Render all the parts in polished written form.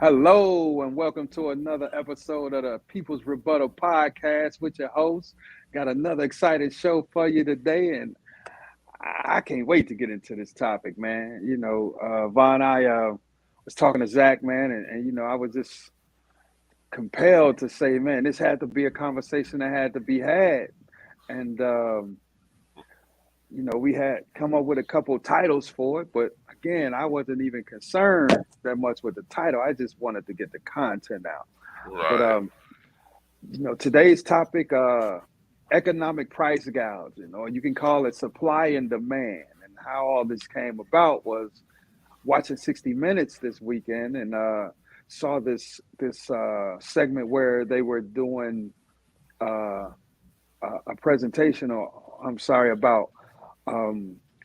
Hello and welcome to another episode of the People's Rebuttal Podcast with your host. Got another exciting show for you today, and I can't wait to get into this topic, man. Vaughn, I was talking to Zach, man, and I was just compelled to say, man, this had to be a conversation that had to be had. And we had come up with a couple titles for it, but again, I wasn't even concerned that much with the title. I just wanted to get the content out. But Right. today's topic, economic price gouging, or you can call it supply and demand. And how all this came about was watching 60 Minutes this weekend and saw this segment where they were doing uh, a presentation, or I'm sorry, about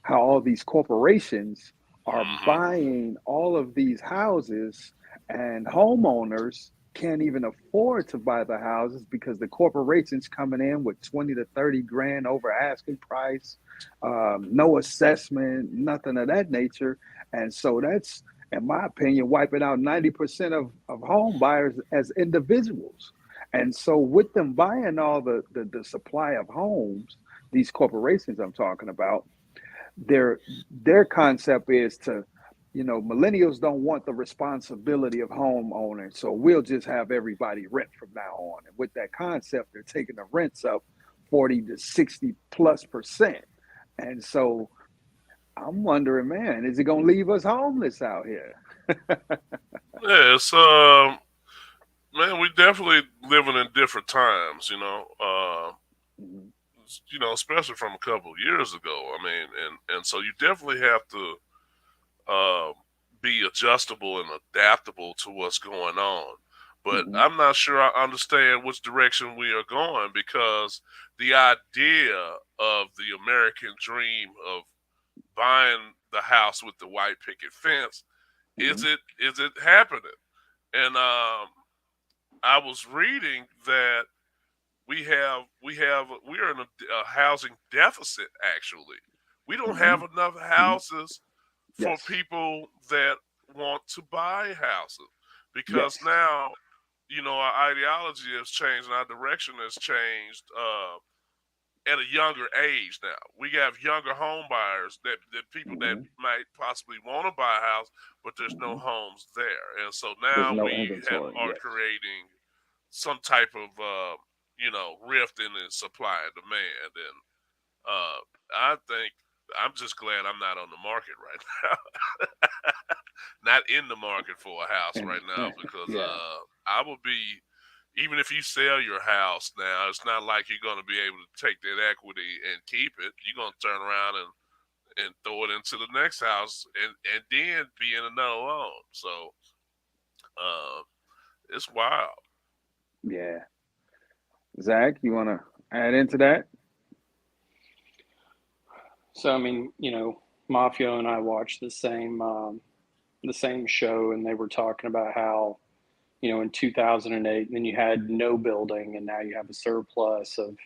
how all these corporations are hmm buying all of these houses, and homeowners can't even afford to buy the houses because the corporations coming in with 20 to 30 grand over asking price, no assessment, nothing of that nature. And so that's, in my opinion, wiping out 90% of home buyers as individuals. And so with them buying all the supply of homes, these corporations I'm talking about, their their concept is to, millennials don't want the responsibility of home owners, so we'll just have everybody rent from now on. And with that concept, they're taking the rents up 40 to 60 plus percent. And so I'm wondering, man, is it gonna leave us homeless out here? Yeah, man, we definitely living in different times, Mhm. especially from a couple of years ago. I mean, and so you definitely have to uh, be adjustable and adaptable to what's going on. But Mhm. I'm not sure I understand which direction we are going because the idea of the American dream of buying the house with the white picket fence Mhm. is it happening? And I was reading that we are in a housing deficit. Actually, we don't have Mhm. enough Mhm. houses for Yes. people that want to buy houses because Yes. now our ideology has changed and our direction has changed. At a younger age now. We have younger home buyers that people that Mhm. might possibly want to buy a house, but there's no Mhm. homes there. And so There's now no we inventory. are Yes. creating some type of rift in the supply and demand. And uh, I think I'm just glad I'm not on the market right now, not in the market for a house And right now because yeah. I will be even if you sell your house now, it's not like you're going to be able to take that equity and keep it. You're going to turn around and throw it into the next house and then be in another loan. So uh, it's wild. Yeah. Zach, you want to add into that? So I mean, Mafia and I watched the same show, and they were talking about how in 2008, then you had no building, and now you have a surplus of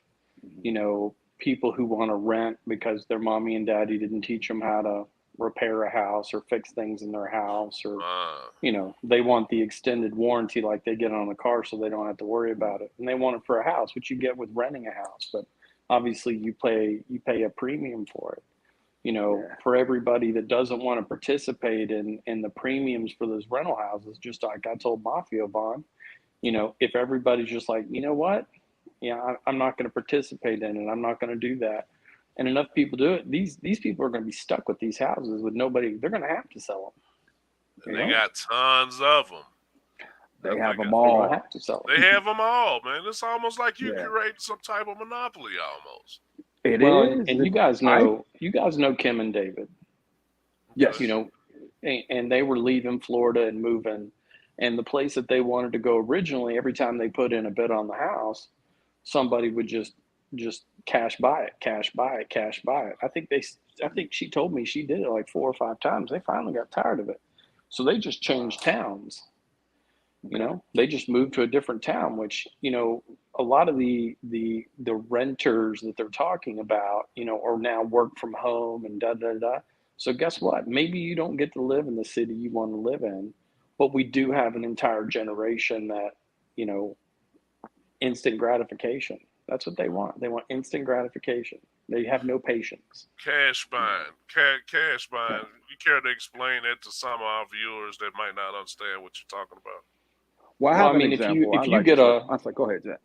Mhm. you know people who want to rent because their mommy and daddy didn't teach them how to repair a house or fix things in their house, or Uh, they want the extended warranty like they get on a car so they don't have to worry about it, and they want it for a house, which you get with renting a house, but obviously you pay a premium for it. Yeah. For everybody that doesn't want to participate in the premiums for those rental houses, just like I told Mafia Vaughn, if everybody's just like, you know what, yeah, I'm not going to participate in it, I'm not going to do that, and enough people do it, these people are going to be stuck with these houses with nobody. They're going to have to sell and them. they got tons of them. I They have think them They're going to all. have to sell they them. have them all, man. It's almost like you Yeah. create some type of monopoly almost. It Well, and, is. and I you guys know Kim and David, Okay. you yes. know, and they were leaving Florida and moving, and the place that they wanted to go originally, every time they put in a bid on the house, somebody would just cash buy it, cash buy it, cash buy it. I think she told me she did it like 4 or 5 times. They finally got tired of it, so they just changed towns. Okay. They just moved to a different town, which a lot of the renters that they're talking about, are now work from home and da da da. So guess what? Maybe you don't get to live in the city you want to live in, but we do have an entire generation that, you know, instant gratification. That's what they want. They want instant gratification. They have no patience. Cash Yeah. buying, cash Yeah. buying. You care to explain that to some of our viewers that might not understand what you're talking about? Well, I Well, I have an mean, example if I'd you like to get share. a I'm sorry, go ahead, Jack.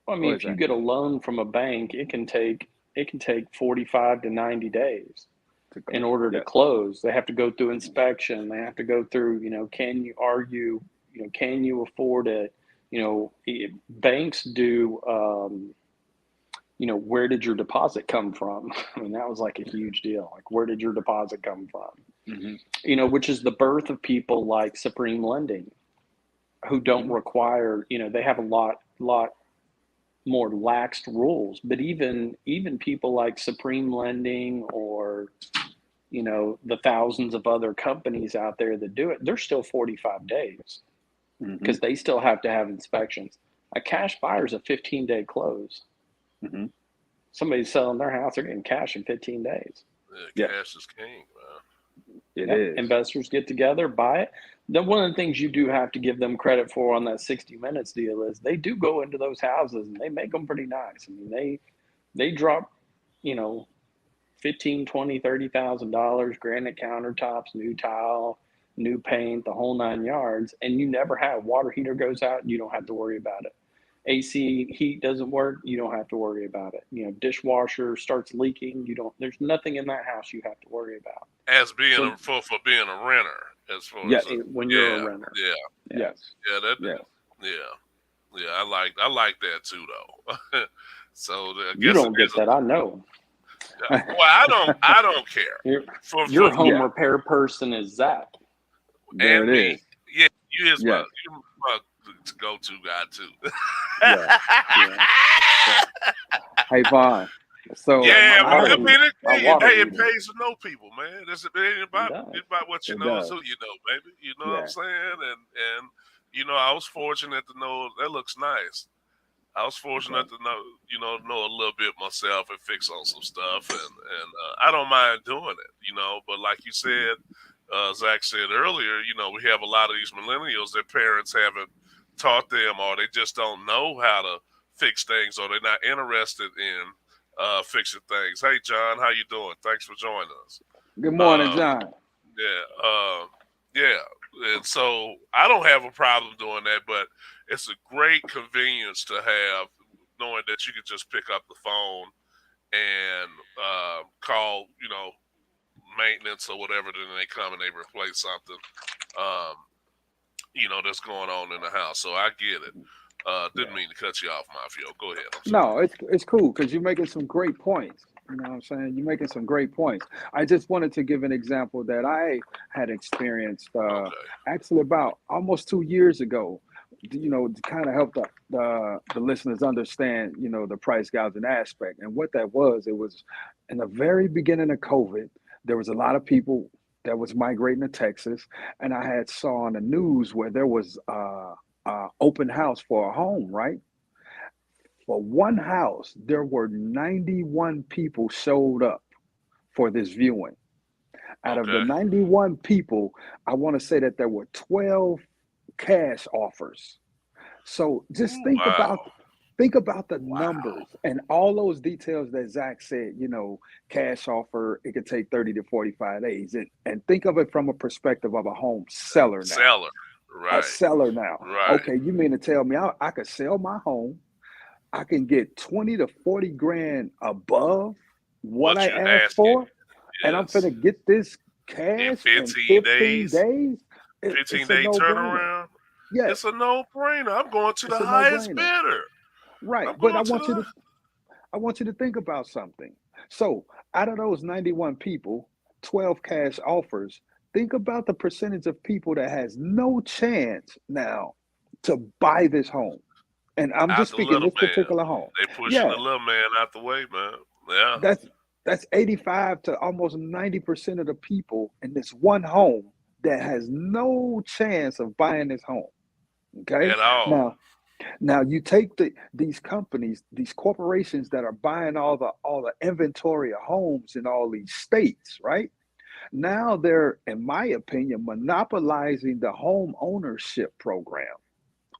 Well, I Go mean, ahead, if you Jack. get a loan from a bank, it can take 45 to 90 days To in close. order to Yes. close. They have to go through inspection. They have to go through, can you afford it? Banks do, where did your deposit come from? I mean, that was like a huge deal. Like, where did your deposit come from? Hmm. Which is the birth of people like Supreme Lending, who don't Hmm. require, they have a lot more laxed rules. But even people like Supreme Lending, or the thousands of other companies out there that do it, they're still 45 days Hmm. because they still have to have inspections. A cash buyer is a 15-day close. Hmm. Somebody's selling their house, they're getting cash in 15 days. Yeah, Yes, cash is king, man. it Yep. is. Investors get together, buy it. Then one of the things you do have to give them credit for on that 60 Minutes deal is they do go into those houses and they make them pretty nice. I mean, they drop, you know, 15, 20, $30,000, granite countertops, new tile, new paint, the whole 9 yards, and you never have water heater goes out, you don't have to worry about it. AC heat doesn't work, you don't have to worry about it. Dishwasher starts leaking, you don't. There's nothing in that house you have to worry about. As being So for being a renter, as far as Yes. when you're a yeah, renter, yeah, yeah, Yes. yeah, that, Yes. yeah, yeah. I like that too, though. So I you guess it don't is get that. I know. well, I don't care Your for your home Yeah. repair person is Zach. There and it me. is. Yeah, Yes. you my go-to guy too. Yeah, yeah. So Hey, Vaughn. So yeah, my Yeah, I water I have. heater, mean, my hey, water it heater. pays to know people, man. It ain't It about does. it's about what you It know is does. who you know, baby. You know what I'm Yeah. saying? And I was fortunate to know that looks nice. I was Okay. fortunate to know a little bit myself and fix on some stuff, and I don't mind doing it, But like you Hmm. said, Zach said earlier, we have a lot of these millennials. Their parents haven't taught them, or they just don't know how to fix things, or they're not interested in fixing things. Hey, John, how you doing? Thanks for joining us. Good morning, Uh, John. yeah, yeah. And so I don't have a problem doing that, but it's a great convenience to have knowing that you can just pick up the phone and call, maintenance or whatever. Then they come and they replace something, um, that's going on in the house. So I get it. Didn't Yeah. mean to cut you off, Mafio. Go ahead. I'm sorry. No, it's cool because you're making some great points. You know what I'm saying? You're making some great points. I just wanted to give an example that I had experienced Okay. actually about almost 2 years ago. To kind of help the listeners understand, the price gouging aspect. And what that was, it was in the very beginning of COVID. There was a lot of people that was migrating to Texas, and I had saw on the news where there was open house for a home, right? For one house, there were 91 people showed up for this viewing. Out of the Okay. 91 people, I want to say that there were 12 cash offers. So just Ooh, wow. think about the Wow. numbers and all those details that Zach said, cash offer, it could take 30 to 45 days. And think of it from a perspective of a home seller now. Seller. A Right. seller now. Right. Okay, you mean to tell me I could sell my home, I can get 20 to 40 grand above what What I you asked asking? for, and I'm Yes. finna get this In cash in 15 15 days, days. 15 It's a day no-brainer. turnaround. Yes, It's a no brainer. I'm going to the it's a highest no-brainer. bidder. Right. I'm But going to the. I want you to think about something. So out of those 91 people, 12 cash offers, think about the percentage of people that has no chance now to buy this home. And I'm Out just the speaking little this man. particular home. They pushing Yeah, the little man out the way, man. Yeah. that's that's 85 to almost 90% of the people in this one home that has no chance of buying this home. Okay. At all. Now you take these companies, these corporations that are buying all the inventory of homes in all these states, right? Now they're, in my opinion, monopolizing the home ownership program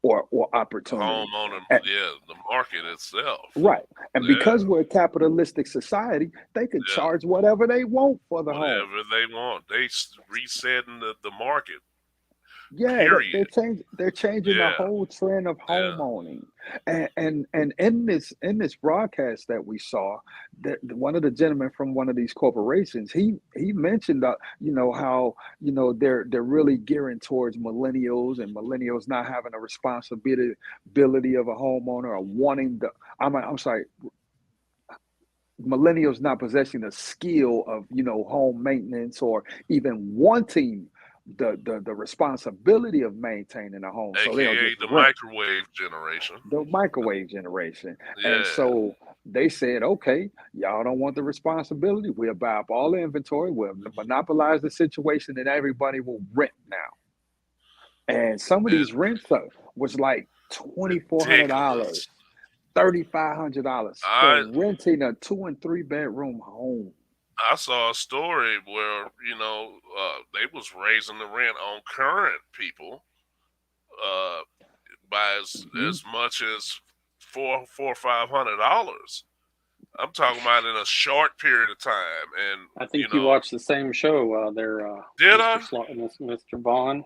or The opportunity. homeowner, And, yeah, the market itself. right. And Yeah, because we're a capitalistic society, they could yeah. charge whatever they want for the home. Whatever they want. Resetting the market. Yeah, Period. they're changing the Yeah, whole trend of home yeah. owning. And in this broadcast that we saw, one of the gentlemen from one of these corporations, he mentioned how they're really gearing towards millennials, and millennials not having a responsibility of a homeowner, or wanting the I'm sorry, millennials not possessing the skill of home maintenance, or even wanting the responsibility of maintaining a home, so they'll AKA just the rent. microwave generation. The microwave generation. And Yeah. so they said, okay, y'all don't want the responsibility, we'll buy up all the inventory, we'll monopolize the situation, and everybody will rent now. And some of these It's rents was like $2,400, ridiculous. $3,500 for I renting a 2 and 3 bedroom home. I saw a story where they was raising the rent on current people uh, by Mhm. as much as four or $500. I'm talking about in a short period of time, and I think you watched the same show there, did Mr. I? Mr. Vaughn.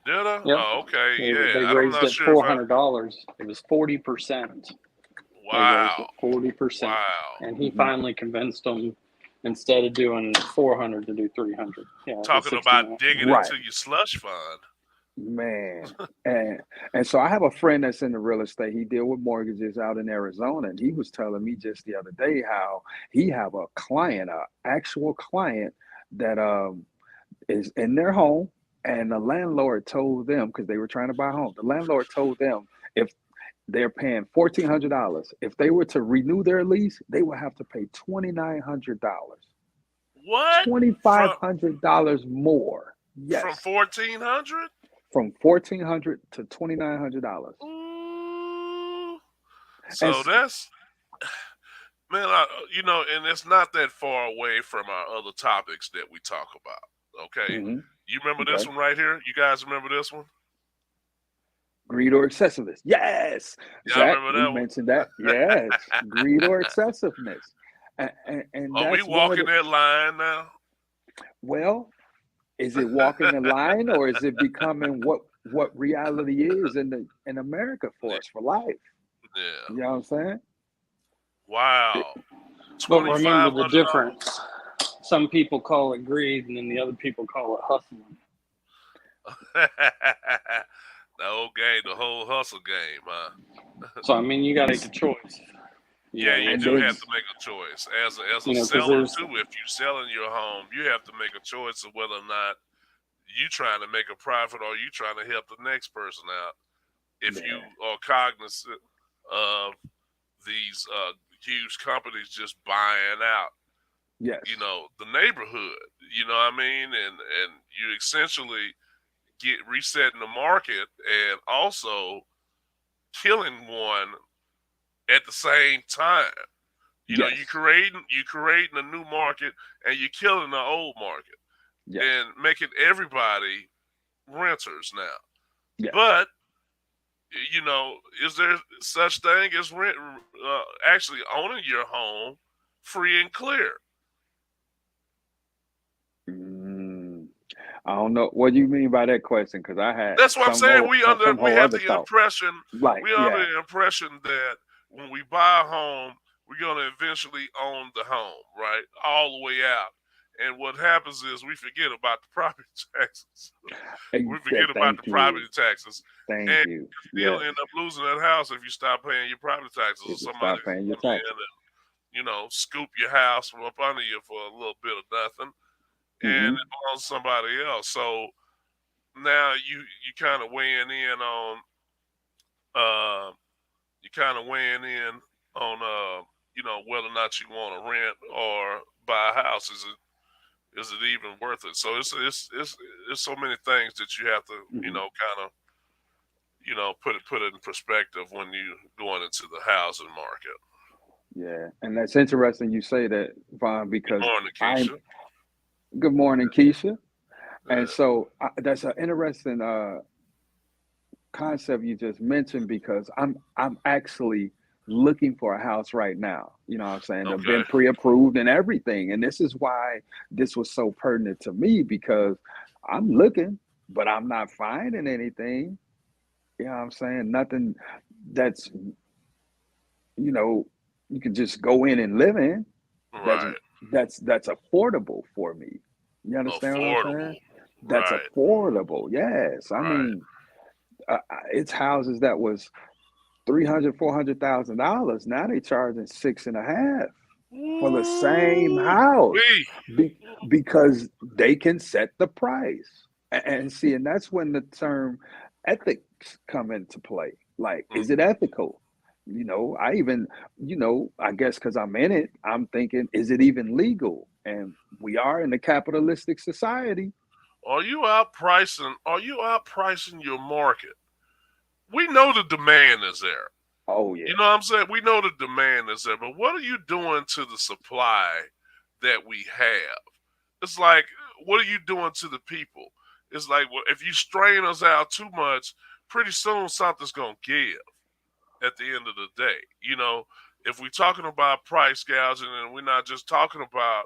Did I? Yep. Oh, okay, They yeah. I'm raised not it sure if I. $400. It was 40%. They raised Wow, it 40%, wow. and he Mhm. finally convinced them instead of doing 400 to do 300. Yeah, it was Talking 69. about digging Right. into your slush fund. Man, and so I have a friend that's in the real estate. He deal with mortgages out in Arizona, and he was telling me just the other day how he have a client, a actual client that is in their home, and the landlord told them, because they were trying to buy a home. The landlord told them if they're paying $1,400, if they were to renew their lease, they would have to pay $2,900, What $2,500 more. from Yes, 1400? from 1,400 to $2,900. Ooh. And So that's man, and it's not that far away from our other topics that we talk about. Okay, mhm, you remember this okay, one right here? You guys remember this one? greed or excessiveness. Yes, Y'all Zach, remember we that mentioned that. Yes, greed or excessiveness, and Are we that's one of walking the. that line now? Well, is it walking the line, or is it becoming what reality is in America for us for life? Yeah. You know what I'm saying? Wow. But Twenty remember five the hundred difference. Some people call it greed, and then the other people call it hustling. dollars. The whole game, the whole hustle game, huh? So I mean, you got to make a choice. You Yeah, know, you And do have there's to make a choice as a because seller there's too. If you're selling your home, you have to make a choice of whether or not you trying to make a profit or you trying to help the next person out. If you yeah, are cognizant of these huge companies just buying out, yes, the neighborhood, what I mean, and you essentially get resetting the market and also killing one at the same time. yes, You creating a new market and you're killing the old market yes, and making everybody renters now. yes. But is there such thing as actually owning your home free and clear? Mm, I don't know what do you mean by that question, because I had That's what I'm saying. some We whole have other the thought. impression Like, we are under yeah, the impression that when we buy a home, we're gonna eventually own the home, right? All the way out. And what happens is we forget about the property taxes. We forget about the thank you, property taxes. thank And you. you still Yes, end up losing that house if you stop paying your property taxes or if you somebody stop paying your come in taxes. and, scoop your house from up under you for a little bit of nothing and Hmm. it belongs to somebody else. So now you kind of weighing in on uh you kind of weighing in on whether or not you want to rent or buy a house. Is it even worth it? So it's so many things that you have to Hmm. kind of put it in perspective when you going into the housing market. Yeah, and that's interesting you say that, Vaughn, Good because morning, I Keisha. Good morning, Keisha. And Uh, so that's an interesting concept you just mentioned because I'm actually looking for a house right now. You know what I'm saying? They've okay. been pre-approved and everything. And this is why this was so pertinent to me because I'm looking, but I'm not finding anything. You know what I'm saying? Nothing that's, you know, you can just go in and live in. That's Right. that's affordable for me. You understand what I'm saying? Affordable. That's Right. affordable. Yes. I Right. mean, it's houses that was 300, $400,000. Now they charging six and a half for the same Ooh house wee. be, because they can set the price. And see, and that's when the term ethics come into play. Like, is it ethical? I even, I guess because I'm in it, I'm thinking, is it even legal? And we are in a capitalistic society. Are you outpricing your market? We know the demand is there. Oh You yeah, know what I'm saying? We know the demand is there, but what are you doing to the supply that we have? It's like, what are you doing to the people? It's like, well, if you strain us out too much, pretty soon something's going to give at the end of the day. If we're talking about price gouging and we're not just talking about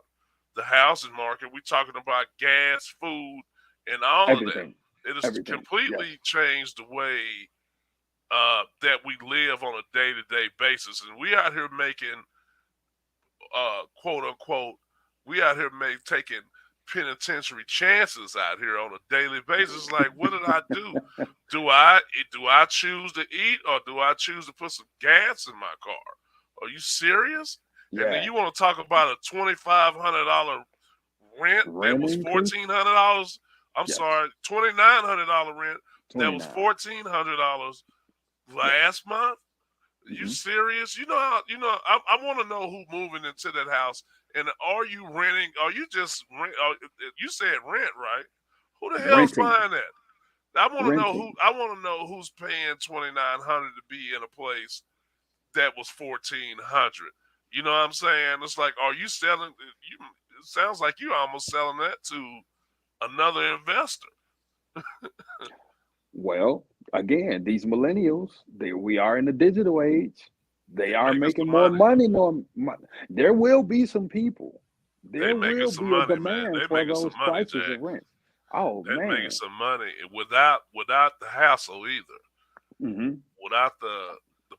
the housing market, we're talking about gas, food, and all of that. everything, It has everything. Yes, completely changed the way that we live on a day to day basis. And we out here making, quote unquote, we out here taking penitentiary chances out here on a daily basis. Like, what did I do? Do I choose to eat or do I choose to put some gas in my car? Are you serious? And then yeah. you want to talk about a $2,500 rent that Rent was increase. $1,400? I'm Yes, sorry, $2,900 rent that was 29. $1,400 Yes. last month. You Hmm. serious? I want to know who moving into that house. And are you renting? Are you just rent? You said rent, right? Who the hell's Renting, buying that? I want to know who. renting. I want to know who's paying $2,900 to be in a place that was $1,400. You know what I'm saying? It's like, are you selling? It sounds like you almost selling that to another investor. Well, again, these millennials, we are in the digital age. They They are making making some more money. money. There will be some people. They There making will some be a money, man. demand They for making some those money, prices Jack. of rent. Oh They making man. some money without the hassle either. Hmm. Without the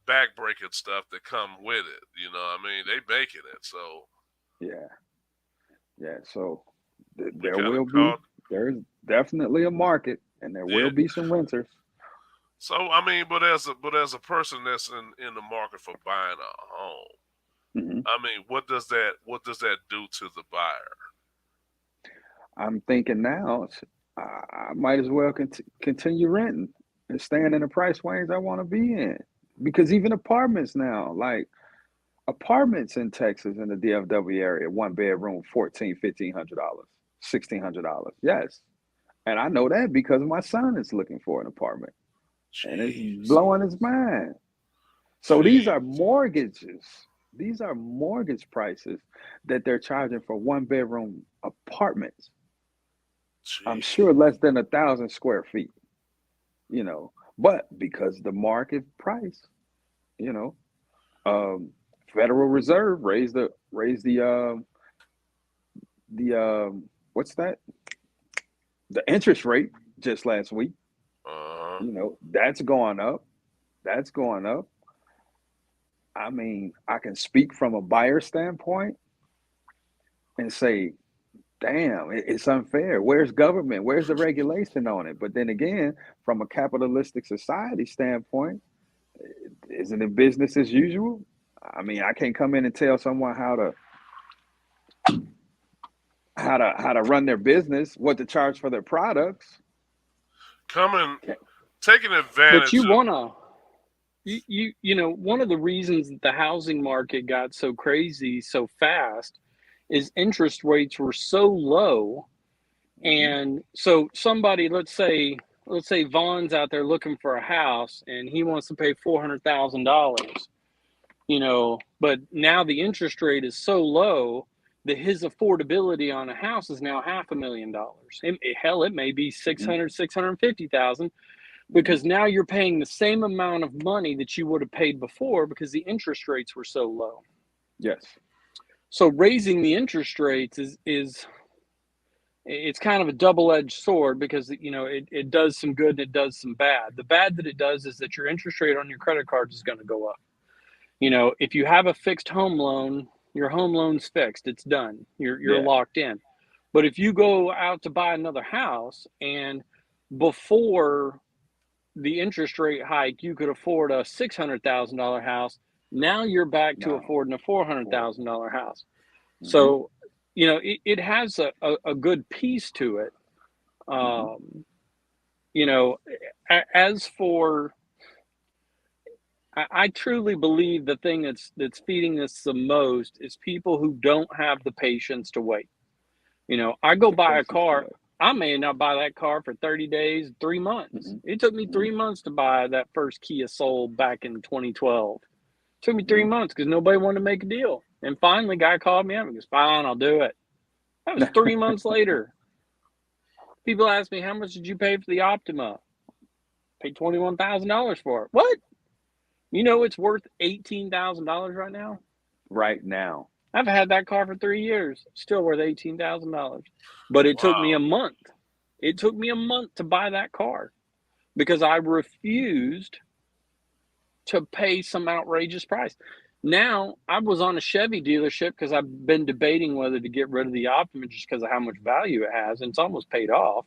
backbreaking stuff that come with it. You know what I mean? They making it. So Yeah, yeah. So we there kind of will be. caught. There's definitely a market, and there will Yeah. be some renters. So I mean, but as a person that's in the market for buying a home, Hmm. I mean, what does that do to the buyer? I'm thinking now, I might as well continue renting and staying in the price range I want to be in. Because even apartments now, like apartments in Texas in the DFW area, one bedroom, 14, $1,500, $1,600. Yes. And I know that because my son is looking for an apartment and it's Jeez, blowing his mind. So these are jeez, mortgages. These are mortgage prices that they're charging for one bedroom apartments. I'm jeez. sure less than 1,000 square feet, you know, but because the market price, you know, um, Federal Reserve raised the what's that? The interest rate just last week. Uh huh. That's going up. That's going up. I mean, I can speak from a buyer standpoint and say, damn, it's unfair. Where's government? Where's the regulation on it? But then again, from a capitalistic society standpoint, isn't it business as usual? I mean, I can't come in and tell someone how to run their business, what to charge for their products. Coming, Okay. taking But advantage you of. want to, one of the reasons that the housing market got so crazy so fast is interest rates were so low. Hmm. And so somebody, let's say Vaughn's out there looking for a house and he wants to pay $400,000, but now the interest rate is so low his affordability on a house is now $500,000. Hell, it may be 600, 650,000, because now you're paying the same amount of money that you would have paid before because the interest rates were so low. Yes. So raising the interest rates is it's kind of a double-edged sword, because it does some good and it does some bad. The bad that it does is that your interest rate on your credit cards is going to go up. If you have a fixed home loan, your home loan's fixed. It's done. You're locked in. But if you go out to buy another house, and before the interest rate hike, you could afford a $600,000 house, now you're back to affording a $400,000 house. So, it has a good piece to it. As for, I truly believe the thing that's feeding this the most is people who don't have the patience to wait. I go buy a car. I may not buy that car for 30 days, 3 months. It took me 3 months to buy that first Kia Soul back in 2012. It took me 3 months because nobody wanted to make a deal. And finally, guy called me up and goes, "Fine, I'll do it." That was 3 months later. People ask me, "How much did you pay for the Optima?" Paid $21,000 for it. What? It's worth $18,000 right now? Right now. I've had that car for 3 years. Still worth $18,000. But it took me a month. It took me a month to buy that car because I refused to pay some outrageous price. Now, I was on a Chevy dealership because I've been debating whether to get rid of the Optima just because of how much value it has, and it's almost paid off.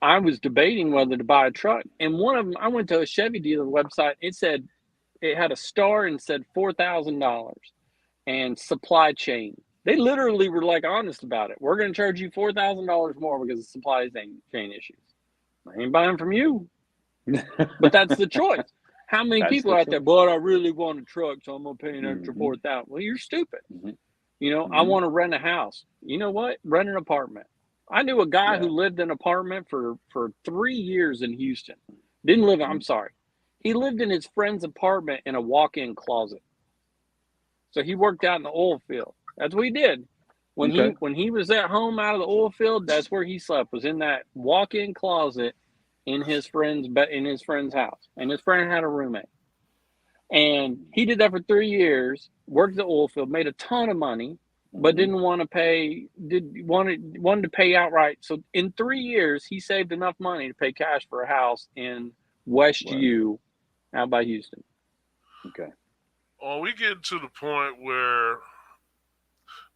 I was debating whether to buy a truck, and one of them, I went to a Chevy dealer website. It had a star and said $4,000 and supply chain. They literally were honest about it. We're going to charge you $4,000 more because of supply chain issues. I ain't buying from you, but that's the choice. How many people are out there? But I really want a truck, so I'm going to pay an extra $4,000. Well, you're stupid. I want to rent a house. You know what? Rent an apartment. I knew a guy who lived in an apartment for 3 years in Houston. Didn't live. I'm sorry. He lived in his friend's apartment in a walk-in closet. So he worked out in the oil field. That's what he did. When he was at home out of the oil field, that's where he slept. Was in that walk-in closet in his friend's house. And his friend had a roommate. And he did that for 3 years. Worked at the oil field, made a ton of money, but didn't want to pay. Wanted to pay outright. So in 3 years, he saved enough money to pay cash for a house in West U, out by Houston. Okay. Are we getting to the point where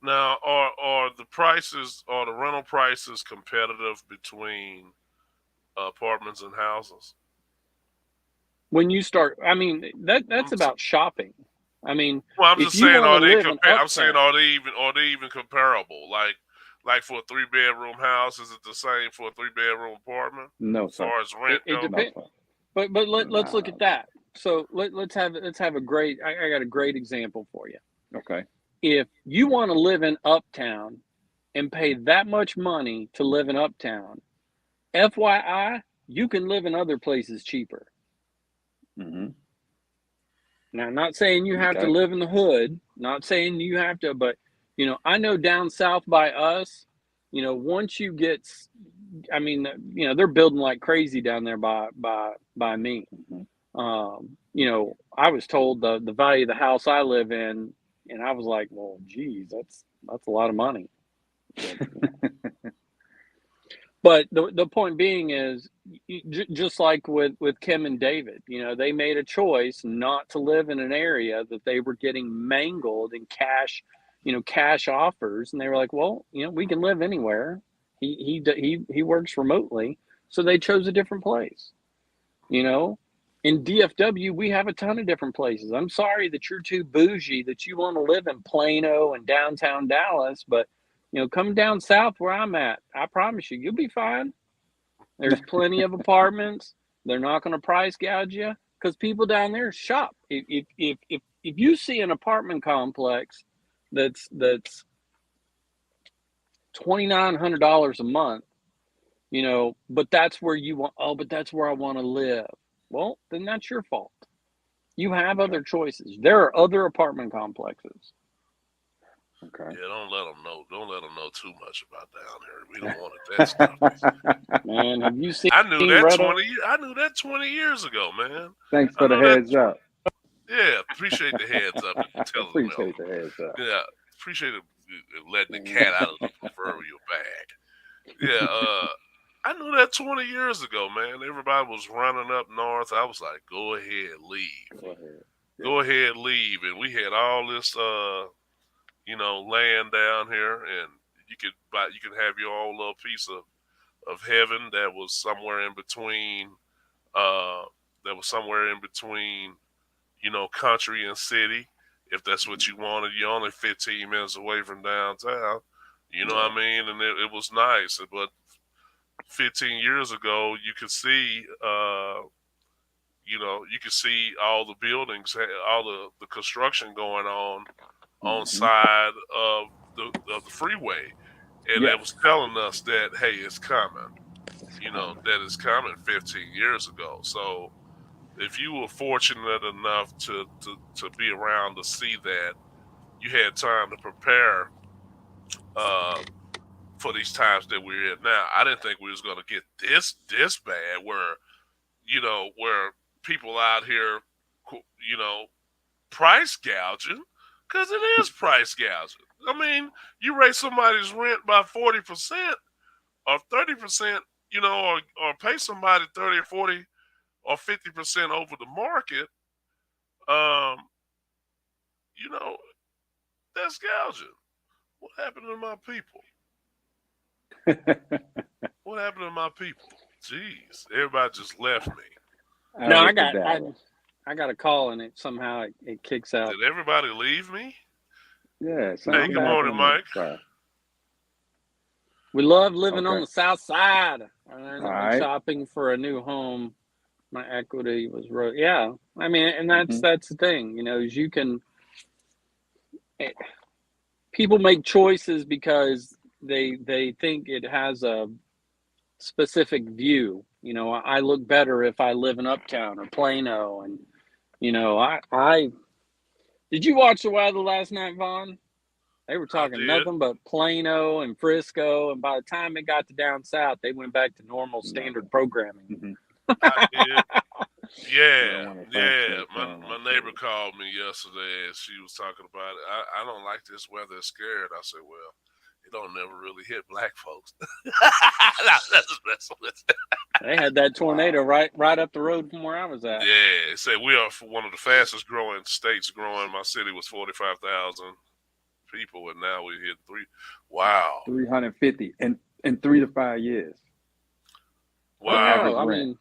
now are the prices, are the rental prices competitive between apartments and houses? When you start, that's about shopping. Well, I'm just saying, are they even comparable? Like for a 3-bedroom house, is it the same for a 3-bedroom apartment? No, sir. As far as rent it depends. But let's look at that. So let's have a great. I got a great example for you. Okay. If you want to live in Uptown and pay that much money to live in Uptown, FYI, you can live in other places cheaper. Now, I'm not saying you have to live in the hood. Not saying you have to, but I know down south by us, once you get, they're building like crazy down there by me. I was told the value of the house I live in, and I was like, well, geez, that's a lot of money. But the point being is, just like with Kim and David, they made a choice not to live in an area that they were getting mangled in cash offers, and they were like, well, we can live anywhere. He works remotely, so they chose a different place. In DFW, we have a ton of different places. I'm sorry that you're too bougie that you want to live in Plano and downtown Dallas, but come down south where I'm at. I promise you'll be fine. There's plenty of apartments. They're not going to price gouge you because people down there shop. If you see an apartment complex that's $2,900 a month, but that's where you want. Oh, but that's where I want to live. Well, then that's your fault. You have other choices. There are other apartment complexes. Okay. Yeah, don't let them know. Don't let them know too much about down here. We don't want that stuff. Man, have you seen I knew that Red? 20. I knew that 20 years ago, man. Thanks I for the know that. heads up. Yeah, appreciate the heads up that you telling me on. Appreciate the heads up. Yeah, appreciate letting the cat out of the proverbial bag. Yeah, I knew that 20 years ago, man. Everybody was running up north. I was like, go ahead, leave. Go ahead. Yeah. Go ahead, leave. And we had all this, land down here, and you could have your own little piece of heaven that was somewhere in between. Uh, that was somewhere in between, country and city. If that's what you wanted, you're only 15 minutes away from downtown. You know what Yeah. I mean? And it was nice. But 15 years ago, you could see all the buildings, all the construction going on Hmm. side of the freeway, and it Yes. was telling us that, hey, it's coming. It's coming. That is coming 15 years ago. So if you were fortunate enough to be around to see that, you had time to prepare uh, for these times that we're in now. I didn't think we was going to get this bad, where people out here, you know, price gouging, because it is price gouging. I mean, you raise somebody's rent by 40% or 30%, or pay somebody 30 or 40 or 50% over the market. Um, you know, that's gouging. What happened to my people? What happened to my people? Jeez, everybody just left me. No, Average to Dallas. I got a call and it somehow it kicks out. Did everybody leave me? Yeah, No, Hey, I'm something good back. happened to morning, me. Mike. Sorry. We love living on Okay. the south side All and right. shopping for a new home. My equity was yeah. I mean, and Hmm. that's the thing, is you can eh, people make choices because they think it has a specific view. I look better if I live in Uptown or Plano, and I did you watch the weather last night, Vaughn? They were I talking did. nothing but Plano and Frisco, and by the time it got to down south, they went back to normal standard Nothing. programming. Hmm. I did. We Yeah, don't want to yeah. function My on neighbor to called me yesterday and she was talking about it. I don't like this weather. It's scared. I said, well, it don't never really hit black folks. That's messing with it. They had that tornado Wow. right up the road from where I was at. Yeah, it said we are one of the fastest growing states growing. My city was 45,000 people, and now we hit three. Wow, 350 in 3 to 5 years for Oh wow. no, average I rent. mean,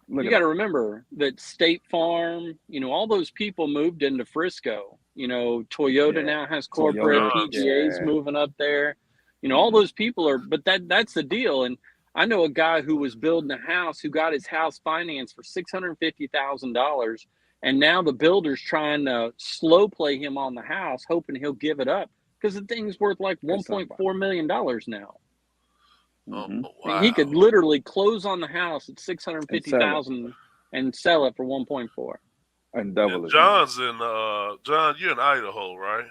Look you at got to that. remember that State Farm, all those people moved into Frisco. Toyota Yeah. now has corporate, Toyota. Johns. PGA's Yeah. moving up there. All Hmm. those people are, but that's the deal. And I know a guy who was building a house who got his house financed for $650,000, and now the builder's trying to slow play him on the house, hoping he'll give it up because the thing's worth like Pay $1.4 somebody. million now. Oh, Hmm. I mean, he wow. could literally close on the house at six hundred And fifty sell it thousand and sell it for 1.4. and And double his money. John's in John. You're in Idaho, right?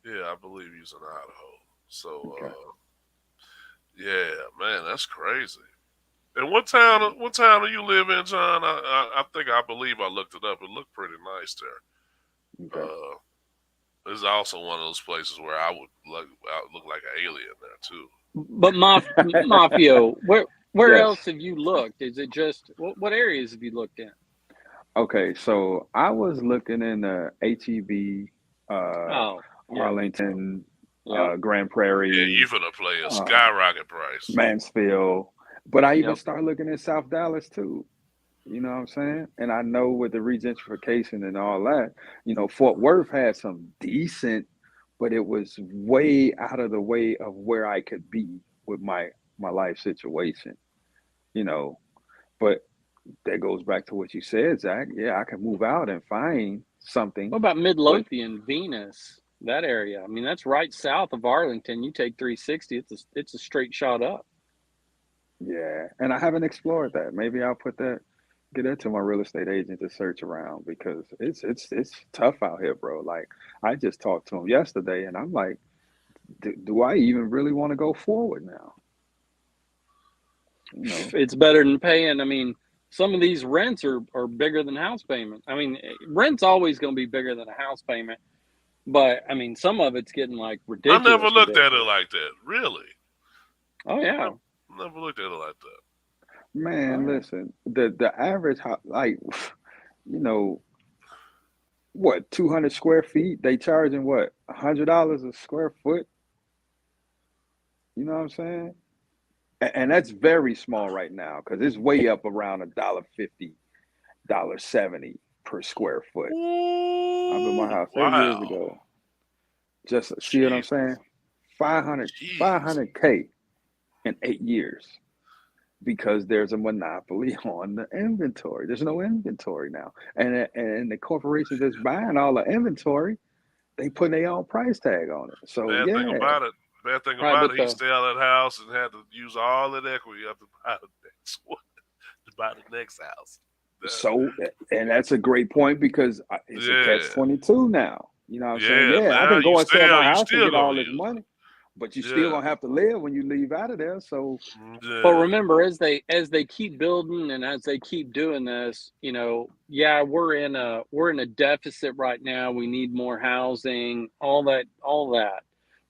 Yeah, I believe he's in Idaho. So, Okay. yeah, man, that's crazy. And what town do you live in, John? I think I believe I looked it up. It looked pretty nice there. Okay. This is also one of those places where I would look like an alien there too. But Mafio, where Yes. else have you looked? Is it just what areas have you looked in? Okay. So I was looking in the HEB, uh, Oh, yeah, Arlington, yeah, Grand Yeah, you Prairie, finna play a uh, skyrocket price. Mansfield, but I even yep. started looking in South Dallas too. You know what I'm saying? And I know with the regentrification and all that, Fort Worth had some decent, but it was way out of the way of where I could be with my life situation, you know. But that goes back to what you said, Zach. Yeah, I can move out and find something, What about but Midlothian, Venus, that area? I mean, that's right south of Arlington. You take 360, it's a straight shot up. yeah, and I haven't explored that. Maybe I'll put that Get that to my real estate agent to search around because it's tough out here, bro. Like I just talked to him yesterday, and I'm like, do I even really want to go forward now? You know, It's better than paying. I mean, some of these rents are bigger than house payment. I mean, rent's always going to be bigger than a house payment, but I mean, some of it's getting like I never ridiculous, looked at it ridiculous. like that. Really, Oh yeah, never looked at it like that. oh man, yeah. listen, the average like, you know, what 200 square feet? They charging what $100 a square foot? You know what I'm saying? And that's very small right now because it's way up around $1.50, $1.70 per square foot. I built my Ooh, house 8 years wow, ago. Just see what I'm saying? Jesus, 500, jeez. 500K in 8 years because there's a monopoly on the inventory. There's no inventory now. And the corporation that's buying all the inventory, they put their own price tag on it. So Bad thing yeah, about it. Bad thing Right, about but it. He the sell that house and had to use all that equity up to buy the next one, to buy the next house. That, so and that's a great point because it's a catch yeah, 22 now. You know what I'm saying? yeah. Yeah, I Now can go and sell my you house and still get all gonna this use money, but you it. still Yeah, gonna have to live when you leave out of there. So But yeah. remember, as they keep building and as they keep doing this, yeah, we're in a deficit right now. We need more housing, all that.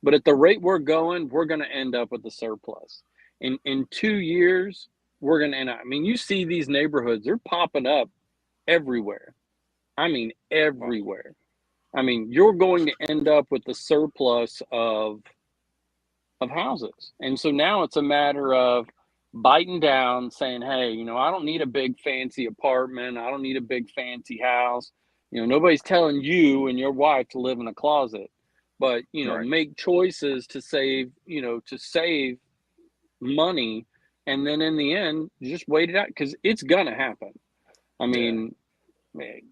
But at the rate we're going, we're going to end up with a surplus. In 2 years, we're going to end up. I mean, you see these neighborhoods; they're popping up everywhere. I mean, everywhere. I mean, you're going to end up with a surplus of houses. And so now it's a matter of biting down, saying, hey, I don't need a big fancy apartment. I don't need a big fancy house. Nobody's telling you and your wife to live in a closet, but, right, make choices to save money. And then in the end, just wait it out because it's going to happen. I yeah, mean,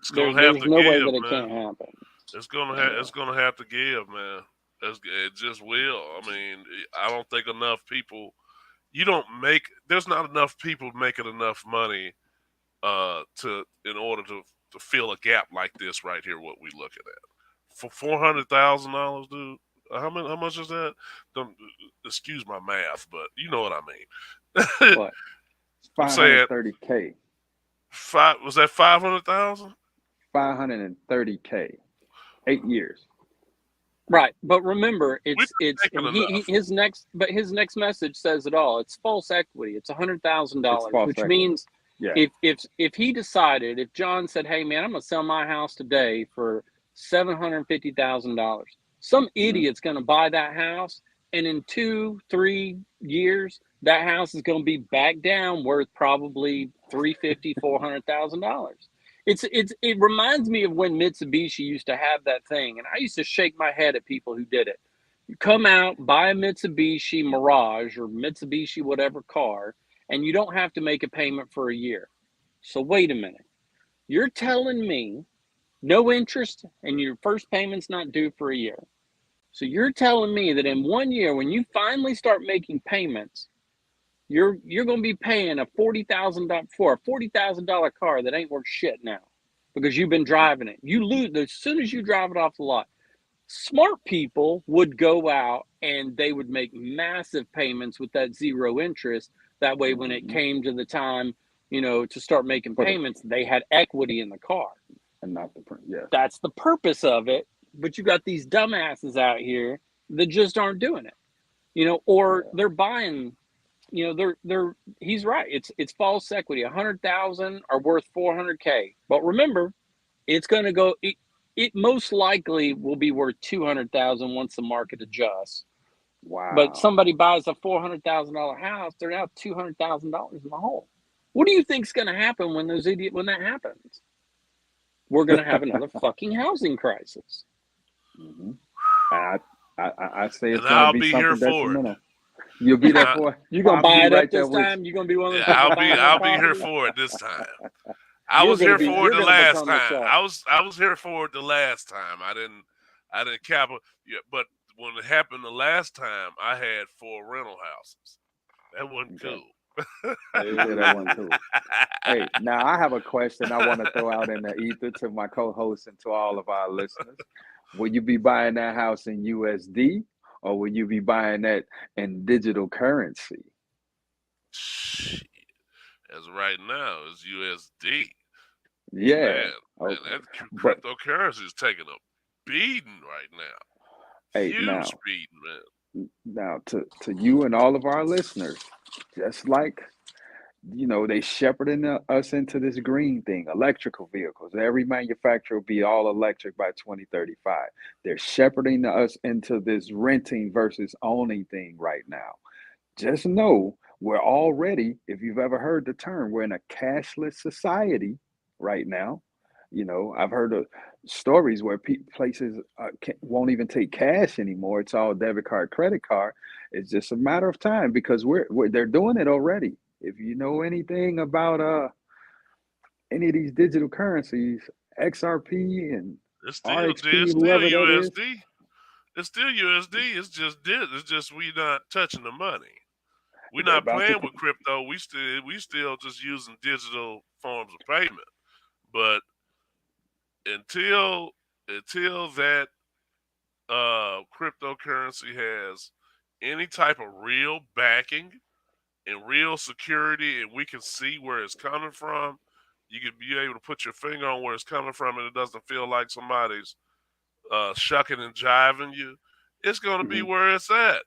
It's gonna have there's to no way give, that it man. can't happen. It's yeah, gonna have to give, man. It just will. I mean, I don't think enough people. You don't make. There's not enough people making enough money to in order to fill a gap like this right here. What we looking at for $400,000, dude. How much is that? Don't excuse my math, but you know what I mean. What? it's I'm saying 530K, five. Was that 500,000? 530K, 8 years. Right, but remember, We're it's not and making enough. his next message says it all. It's false equity. It's It's $100,000, false which equity. means Yeah. if he decided, if John said, "Hey man, I'm gonna sell my house today for $750,000," some Hmm. idiot's gonna buy that house, and in 2-3 years, that house is gonna be back down worth probably 350, $400,000. It reminds me of when Mitsubishi used to have that thing, and I used to shake my head at people who did it. You come out, buy a Mitsubishi Mirage or Mitsubishi whatever car, and you don't have to make a payment for a year. So wait a minute. You're telling me no interest and your first payment's not due for a year. So you're telling me that in 1 year, when you finally start making payments, you're going to be paying a $40,000 car that ain't worth shit now because you've been Hmm. driving it. You lose as soon as you drive it off the lot. Smart people would go out and they would make massive payments with that zero interest. That way, when it Hmm. came to the time, to start making For the payments, they had equity in the car. and not the print. Yes. That's the purpose of it. But you got these dumbasses out here that just aren't doing it. Or Yeah. they're buying they're he's right. It's false equity. 100,000 are worth 400K. But remember, it's going to go. It most likely will be worth 200,000 once the market adjusts. But Wow. somebody buys a $400,000 house, they're now $200,000 in the hole. What do you think's going to happen when that happens? We're going to have another fucking housing crisis. Hmm. I, I say it's And going to I'll be be here something for it. detrimental. You'll be there I, for it. You're Oh, going to I'm gonna buy be it up right there this with you. time. You're going to be one of yeah, the people buying that I'll be here property. for it this time. I You're was going to here be for it you're the going to last become the time. shark. I was here for it the last time. I didn't cap it. Yeah, but when it happened the last time, I had 4 rental houses. That wasn't Okay. cool. Let me hear that one too. Hey, now I have a question I want to throw out in the ether to my co-hosts and to all of our listeners. Will you be buying that house in USD or will you be buying that in digital currency? Shit. As right now, it's USD. Yeah. Man, man, Okay. that But cryptocurrency is taking a beating right now. hey, Huge now, beating, man. to you and all of our listeners, just like they shepherding us into this green thing, electrical vehicles. Every manufacturer will be all electric by 2035. They're shepherding us into this renting versus owning thing right now. Just know we're already, if you've ever heard the term, we're in a cashless society right now. I've heard of stories where places won't even take cash anymore. It's all debit card, credit card. It's just a matter of time because they're doing it already. If you know anything about any of these digital currencies, XRP and RXP, It's still whoever that is, USD. It's still USD. It's just this. It's just we not touching the money. We're they're not about to. playing with crypto. We still just using digital forms of payment. But until that cryptocurrency has any type of real backing and real security, and we can see where it's coming from, you can be able to put your finger on where it's coming from, and it doesn't feel like somebody's shucking and jiving you. It's going to be Mhm. where it's at.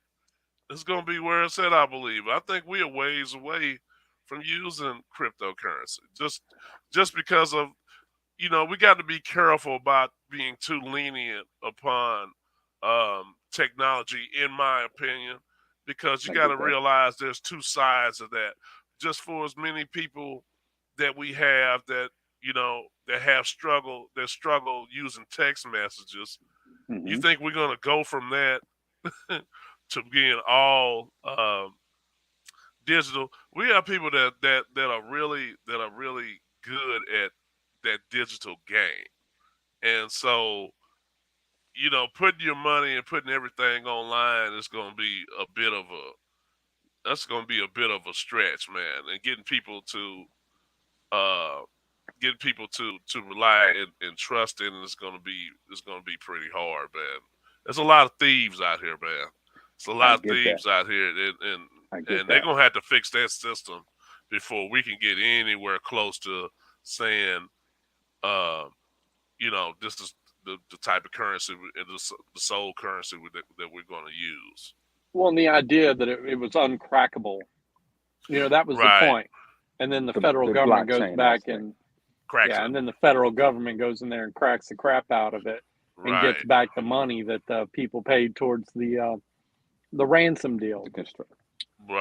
It's going to be where it's at, I believe. I think we are ways away from using cryptocurrency just because of we got to be careful about being too lenient upon technology, in my opinion, because you I got get to that. realize there's two sides of that. Just for as many people that we have that struggle using text messages, you Hmm. think we're gonna go from that to being all digital? We have people that are really good at that digital game. And so, putting your money and putting everything online is going to be a bit of a that's going to be a bit of a stretch, man. And uh getting people to rely and trust in is going to be pretty hard, man. There's a lot of thieves out here, man. There's a I lot of get that. thieves out here, and I get they're that. going to have to fix that system before we can get anywhere close to saying, uh, this is the type of currency and the sole currency that we're going to use. Well, and the idea that it was uncrackable, that was the Right. point. And then the The federal government goes blockchain back aspect. and Cracks yeah, it. and then the federal government goes in there and cracks the crap out of it and gets Right. back the money that people paid towards the ransom deal. The construct.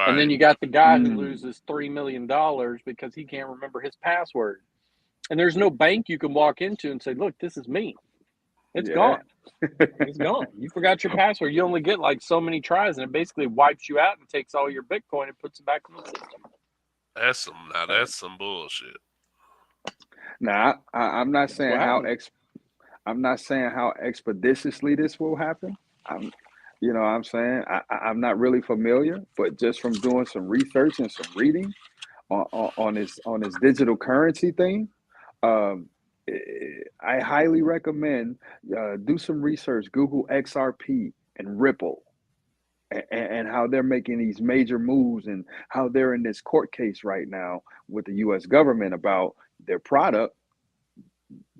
And then Right. you got the guy who Mm. loses $3 million because he can't remember his password. And there's no bank you can walk into and say, "Look, this is me." It's Yeah. gone. It's gone. You forgot your password. You only get like so many tries, and it basically wipes you out and takes all your Bitcoin and puts it back in the system. Hey. That's some bullshit. Now, I'm not That's saying what how happened. I'm not saying how expeditiously this will happen. I'm, what I'm saying I'm not really familiar, but just from doing some research and some reading on this digital currency thing, um, I highly recommend do some research. Google XRP and Ripple, and how they're making these major moves, and how they're in this court case right now with the U.S. government about their product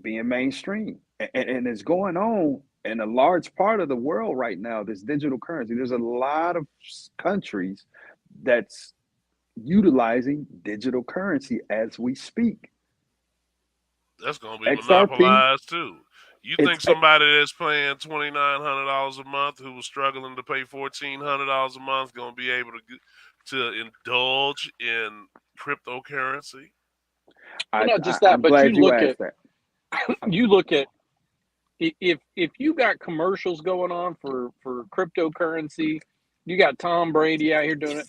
being mainstream, and it's going on in a large part of the world right now. This digital currency, there's a lot of countries that's utilizing digital currency as we speak. That's gonna be XRP, monopolized too. You it's think somebody that's paying $2,900 a month who was struggling to pay $1,400 a month gonna be able to indulge in cryptocurrency? Well, not just that, I'm but glad you asked that. you look at if you got commercials going on for cryptocurrency, you got Tom Brady out here doing it.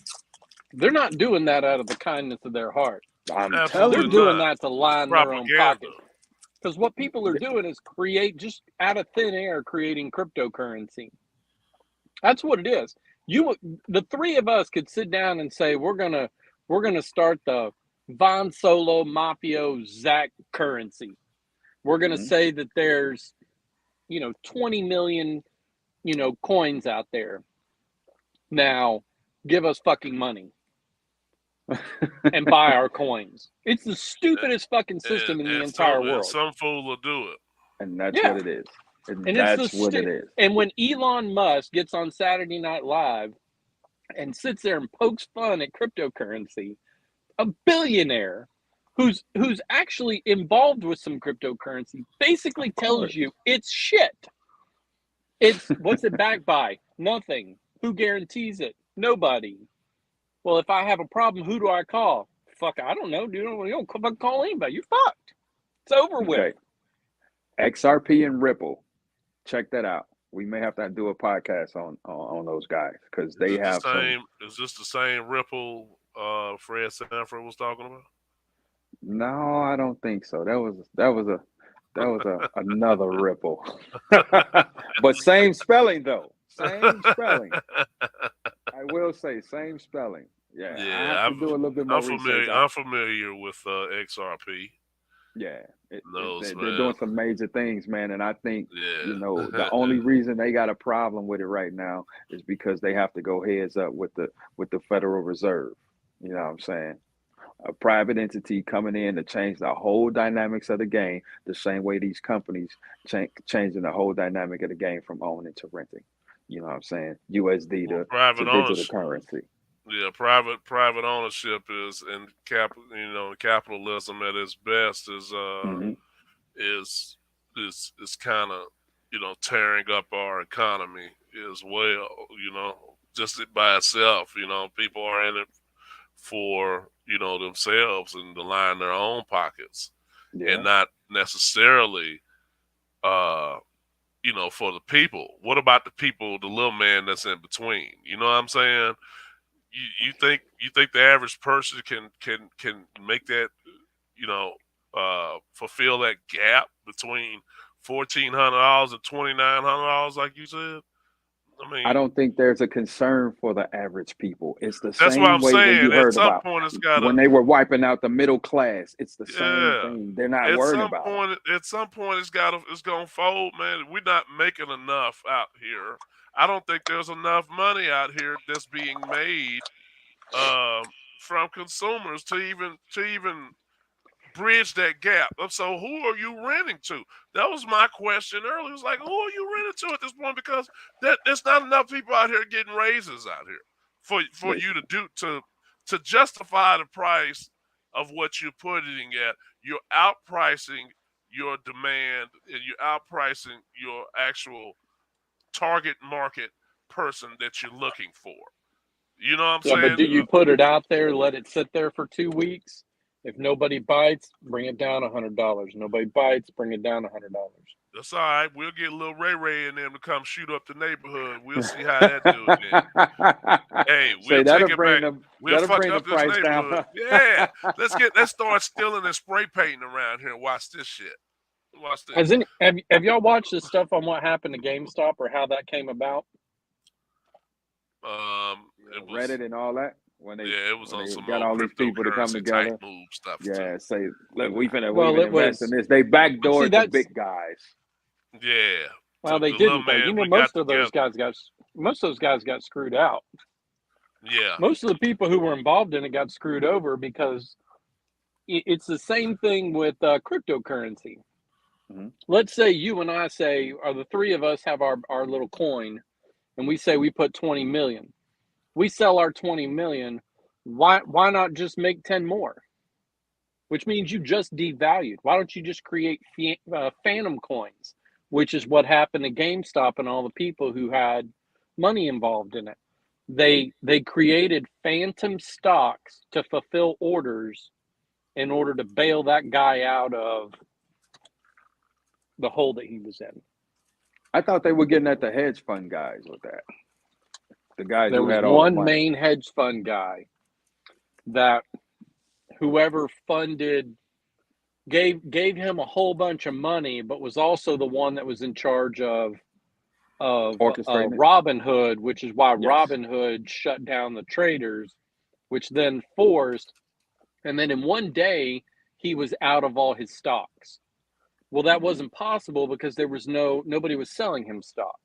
They're not doing that out of the kindness of their heart. I'm They're Absolutely telling you. doing not. that to It's line their own propaganda. pockets. Because what people are doing is create just out of thin air, creating cryptocurrency. That's what it is. You, the three of us, could sit down and say we're we're going to start the Von Solo Mafio Zach currency. We're going to say that there's, 20 million, coins out there. Now, give us fucking money and buy our coins. It's the stupidest fucking system in the entire world. Some fool will do it. And that's what it is. And that's what it is. And when Elon Musk gets on Saturday Night Live and sits there and pokes fun at cryptocurrency, a billionaire who's actually involved with some cryptocurrency basically tells you it's shit. It's what's it backed by? Nothing. Who guarantees it? Nobody. Well, if I have a problem, who do I call? Fuck, I don't know, dude. You don't call anybody. You're fucked. It's over with. XRP and Ripple. Check that out. We may have to do a podcast on those guys because they have some. Is this the same Ripple Fred Sanford was talking about? No, I don't think so. That was another Ripple. But same spelling though. Same spelling. I will say same spelling. Yeah. I have to do a little bit more research. I'm familiar with XRP. Yeah, they're doing some major things, man. And I think, the only reason they got a problem with it right now is because they have to go heads up with the Federal Reserve. You know what I'm saying? A private entity coming in to change the whole dynamics of the game, the same way these companies changing the whole dynamic of the game from owning to renting. You know what I'm saying? USD to digital currency. Yeah, private ownership is and capitalism at its best is kind of tearing up our economy as well. Just by itself. People are in it for themselves and to line their own pockets, and not necessarily for the people. What about the people, the little man that's in between? You know what I'm saying? You think the average person can make that fulfill that gap between $1,400 and $2,900 like you said? I mean, I don't think there's a concern for the average people. It's the that's same what I'm way saying. when you heard about when they were wiping out the middle class. It's the same thing. They're not worried about it. At some point, it's gonna fold, man. We're not making enough out here. I don't think there's enough money out here that's being made from consumers to even bridge that gap. So who are you renting to? That was my question earlier. It was like, who are you renting to at this point? Because there's not enough people out here getting raises out here for you to justify the price of what you're putting at. You're outpricing your demand and you're outpricing your actual target market person that you're looking for. You know what I'm saying? But do you put it out there, let it sit there for 2 weeks? If nobody bites, bring it down $100. Nobody bites, bring it down $100. That's all right. We'll get little Ray and them to come shoot up the neighborhood. We'll see how that dude is. Hey, we'll take it back. We'll fuck up this neighborhood. Down. Yeah, let's start stealing and spray painting around here and watch this shit. Watch this. Have y'all watched this stuff on what happened to GameStop or how that came about? Reddit and all that. It was on some got all these people to come together. Stuff say, look, we invest in this. They backdoored the big guys. Yeah. Well, they didn't. Most of those guys got screwed out. Yeah. Most of the people who were involved in it got screwed over because it's the same thing with cryptocurrency. Mm-hmm. Let's say you and I or the three of us have our little coin, and we say we put 20 million. We sell our 20 million. Why not just make 10 more? Which means you just devalued. Why don't you just create phantom coins, which is what happened to GameStop and all the people who had money involved in it. They created phantom stocks to fulfill orders in order to bail that guy out of the hole that he was in. I thought they were getting at the hedge fund guys with that. The guys there who was had all one the money. main hedge fund guy that whoever funded gave him a whole bunch of money, but was also the one that was in charge of Robinhood, which is why Robinhood shut down the traders which then forced, and then in one day, he was out of all his stocks. Well, that wasn't possible because there was nobody was selling him stocks.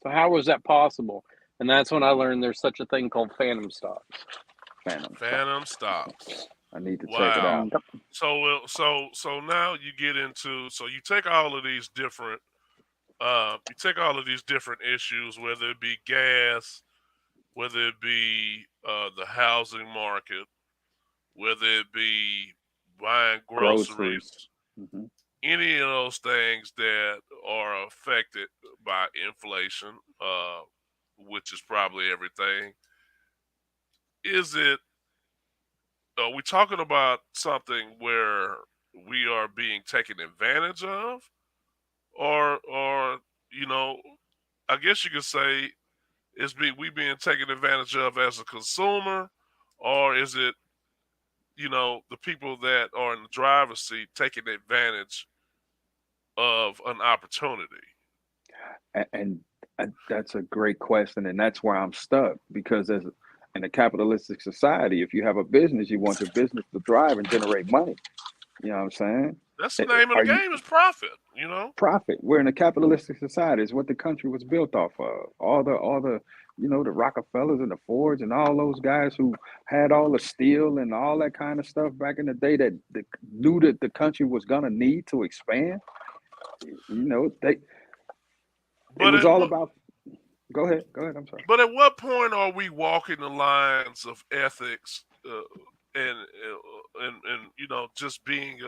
So how was that possible? And that's when I learned there's such a thing called phantom stocks. Phantom stocks. I need to check it Wow. out. Yep. So now you get into, so you take all of these different issues, whether it be gas, whether it be the housing market, whether it be buying Groceries. groceries, Hmm. any of those things that are affected by inflation, which is probably everything. Is it? Are we talking about something where we are being taken advantage of, or you know, I guess you could say we being taken advantage of as a consumer, or is it the people that are in the driver's seat taking advantage of an opportunity? And that's a great question, and that's why I'm stuck because as in a capitalistic society, if you have a business, you want your business to thrive and generate money. You know what I'm saying? That's the name of the Are you game is profit. You know. profit? We're in a capitalistic society. It's what the country was built off of. All the the Rockefellers and the Fords and all those guys who had all the steel and all that kind of stuff back in the day that knew that the country was gonna need to expand. They it But was at all what about. Go ahead. Go ahead. I'm sorry. but at what point are we walking the lines of ethics, and just being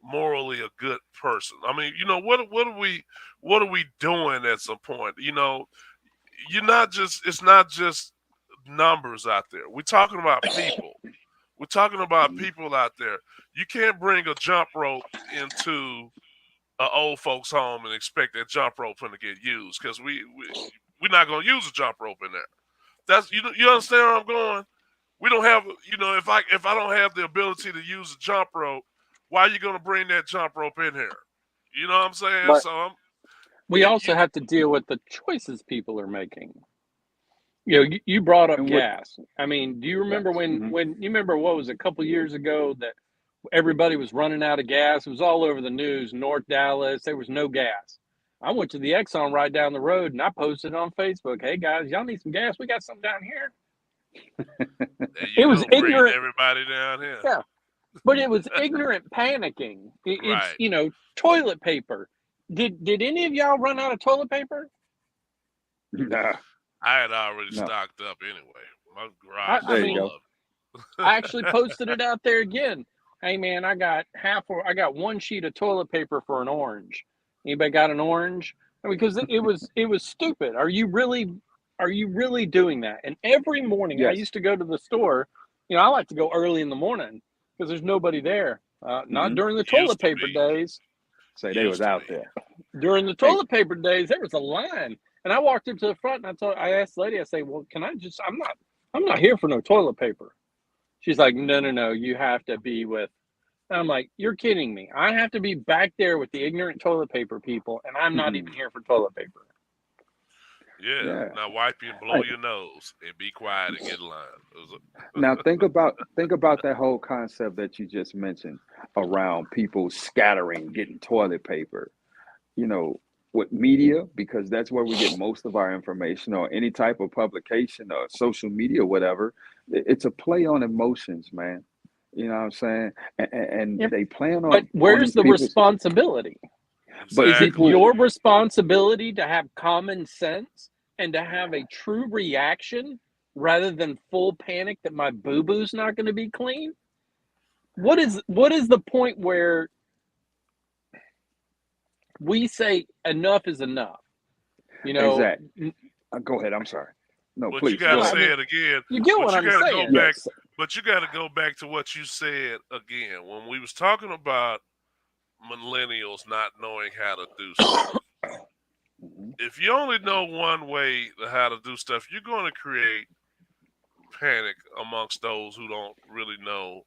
morally a good person? I mean, what are we doing at some point? It's not just numbers out there. We're talking about people. We're talking about Mhm. people out there. You can't bring a jump rope into an old folks home and expect that jump rope to get used, because we're not going to use a jump rope in there. That's you understand where I'm going? We don't have, if I don't have the ability to use a jump rope, why are you going to bring that jump rope in here? You know what I'm saying? But So we also have to deal with the choices people are making. You brought up And what? gas. I mean, do you remember Yes. when you remember what was it, a couple years ago that everybody was running out of gas? It was all over the news. North Dallas, there was no gas. I went to the Exxon right down the road and I posted on Facebook, "Hey guys, y'all need some gas? We got some down here." there you It was go, bringing ignorant, everybody down here. yeah, but it was ignorant panicking. It's Right. toilet paper. Did any of y'all run out of toilet paper? Nah. I had already No. stocked up anyway. My I, garage I is There you mean, full go. of I it. actually posted it out there again. Hey man, I got one sheet of toilet paper for an orange. Anybody got an orange? Because it was stupid. Are you really doing that? And every morning I Yes. used to go to the store. I like to go early in the morning because there's nobody there. Not Hmm. during the toilet Used to paper be. days. Say they was Used to out be. there. During the Hey. toilet paper days, there was a line, and I walked up to the front and I asked the lady. I say, "Well, can I just? I'm not here for no toilet paper." She's like, "No, no, no. You have to be with." And I'm like, "You're kidding me. I have to be back there with the ignorant toilet paper people, and I'm not even here for toilet paper." Yeah. Yeah. Now wipe you and blow Hey. your nose and be quiet and get in line. Now think about that whole concept that you just mentioned around people scattering, getting toilet paper. You know, with media, because that's where we get most of our information, or any type of publication or social media, whatever. It's a play on emotions, man. You know what I'm saying? And Yep. they plan But on where's these the people's, responsibility? but Is it Exactly. people, your responsibility to have common sense and to have a true reaction rather than full panic that my boo boo's not going to be clean? What is the point where we say enough is enough? You know, exact. Go ahead. I'm sorry. No, But you please got go to I ahead. say mean, it again. you get But what you I'm got to go saying. back. Yes. But you got to go back to what you said again when we was talking about millennials not knowing how to do stuff. Hmm. If you only know one way to how to do stuff, you're going to create panic amongst those who don't really know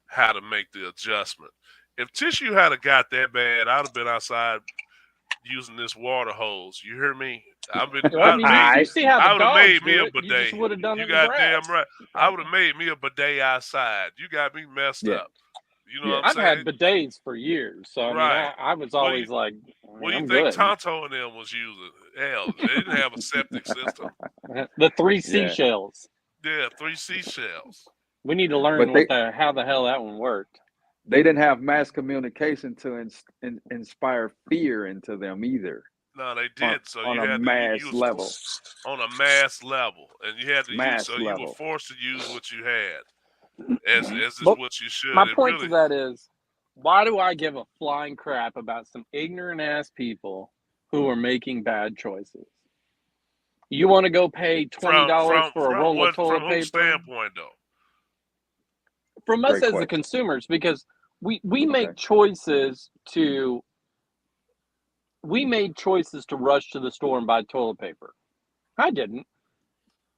how to make the adjustment. If tissue had got that bad, I'd have been outside using this water hose. You hear me? Well, I mean, you see how the I would have dogs made me do a it. You just bidet. would have done it You in the got damn grass. right. I would have made me a bidet outside. You got me messed Yeah. up. You know Yeah. what I'm I've had saying? bidets for years, so I mean, Right. I was What do you always like, what do you I'm think good. Tonto and them was using? Hell, they didn't have a septic system. The three Yeah. seashells. Yeah, 3 seashells. We need to learn But how the hell that one worked. they didn't have mass communication to inspire fear into them either No, they on did. So on you a had to mass use level. on a mass level, and you had to use. Mass So you were level. forced to use what you had, as Hmm. as is But what you should. my It point to really that is, why do I give a flying crap about some ignorant ass people who are making bad choices? You want to go pay $20 for a roll of from toilet whose paper? standpoint though? From us Great as the question. consumers, because we Okay. make choices to we made choices to rush to the store and buy toilet paper. I didn't,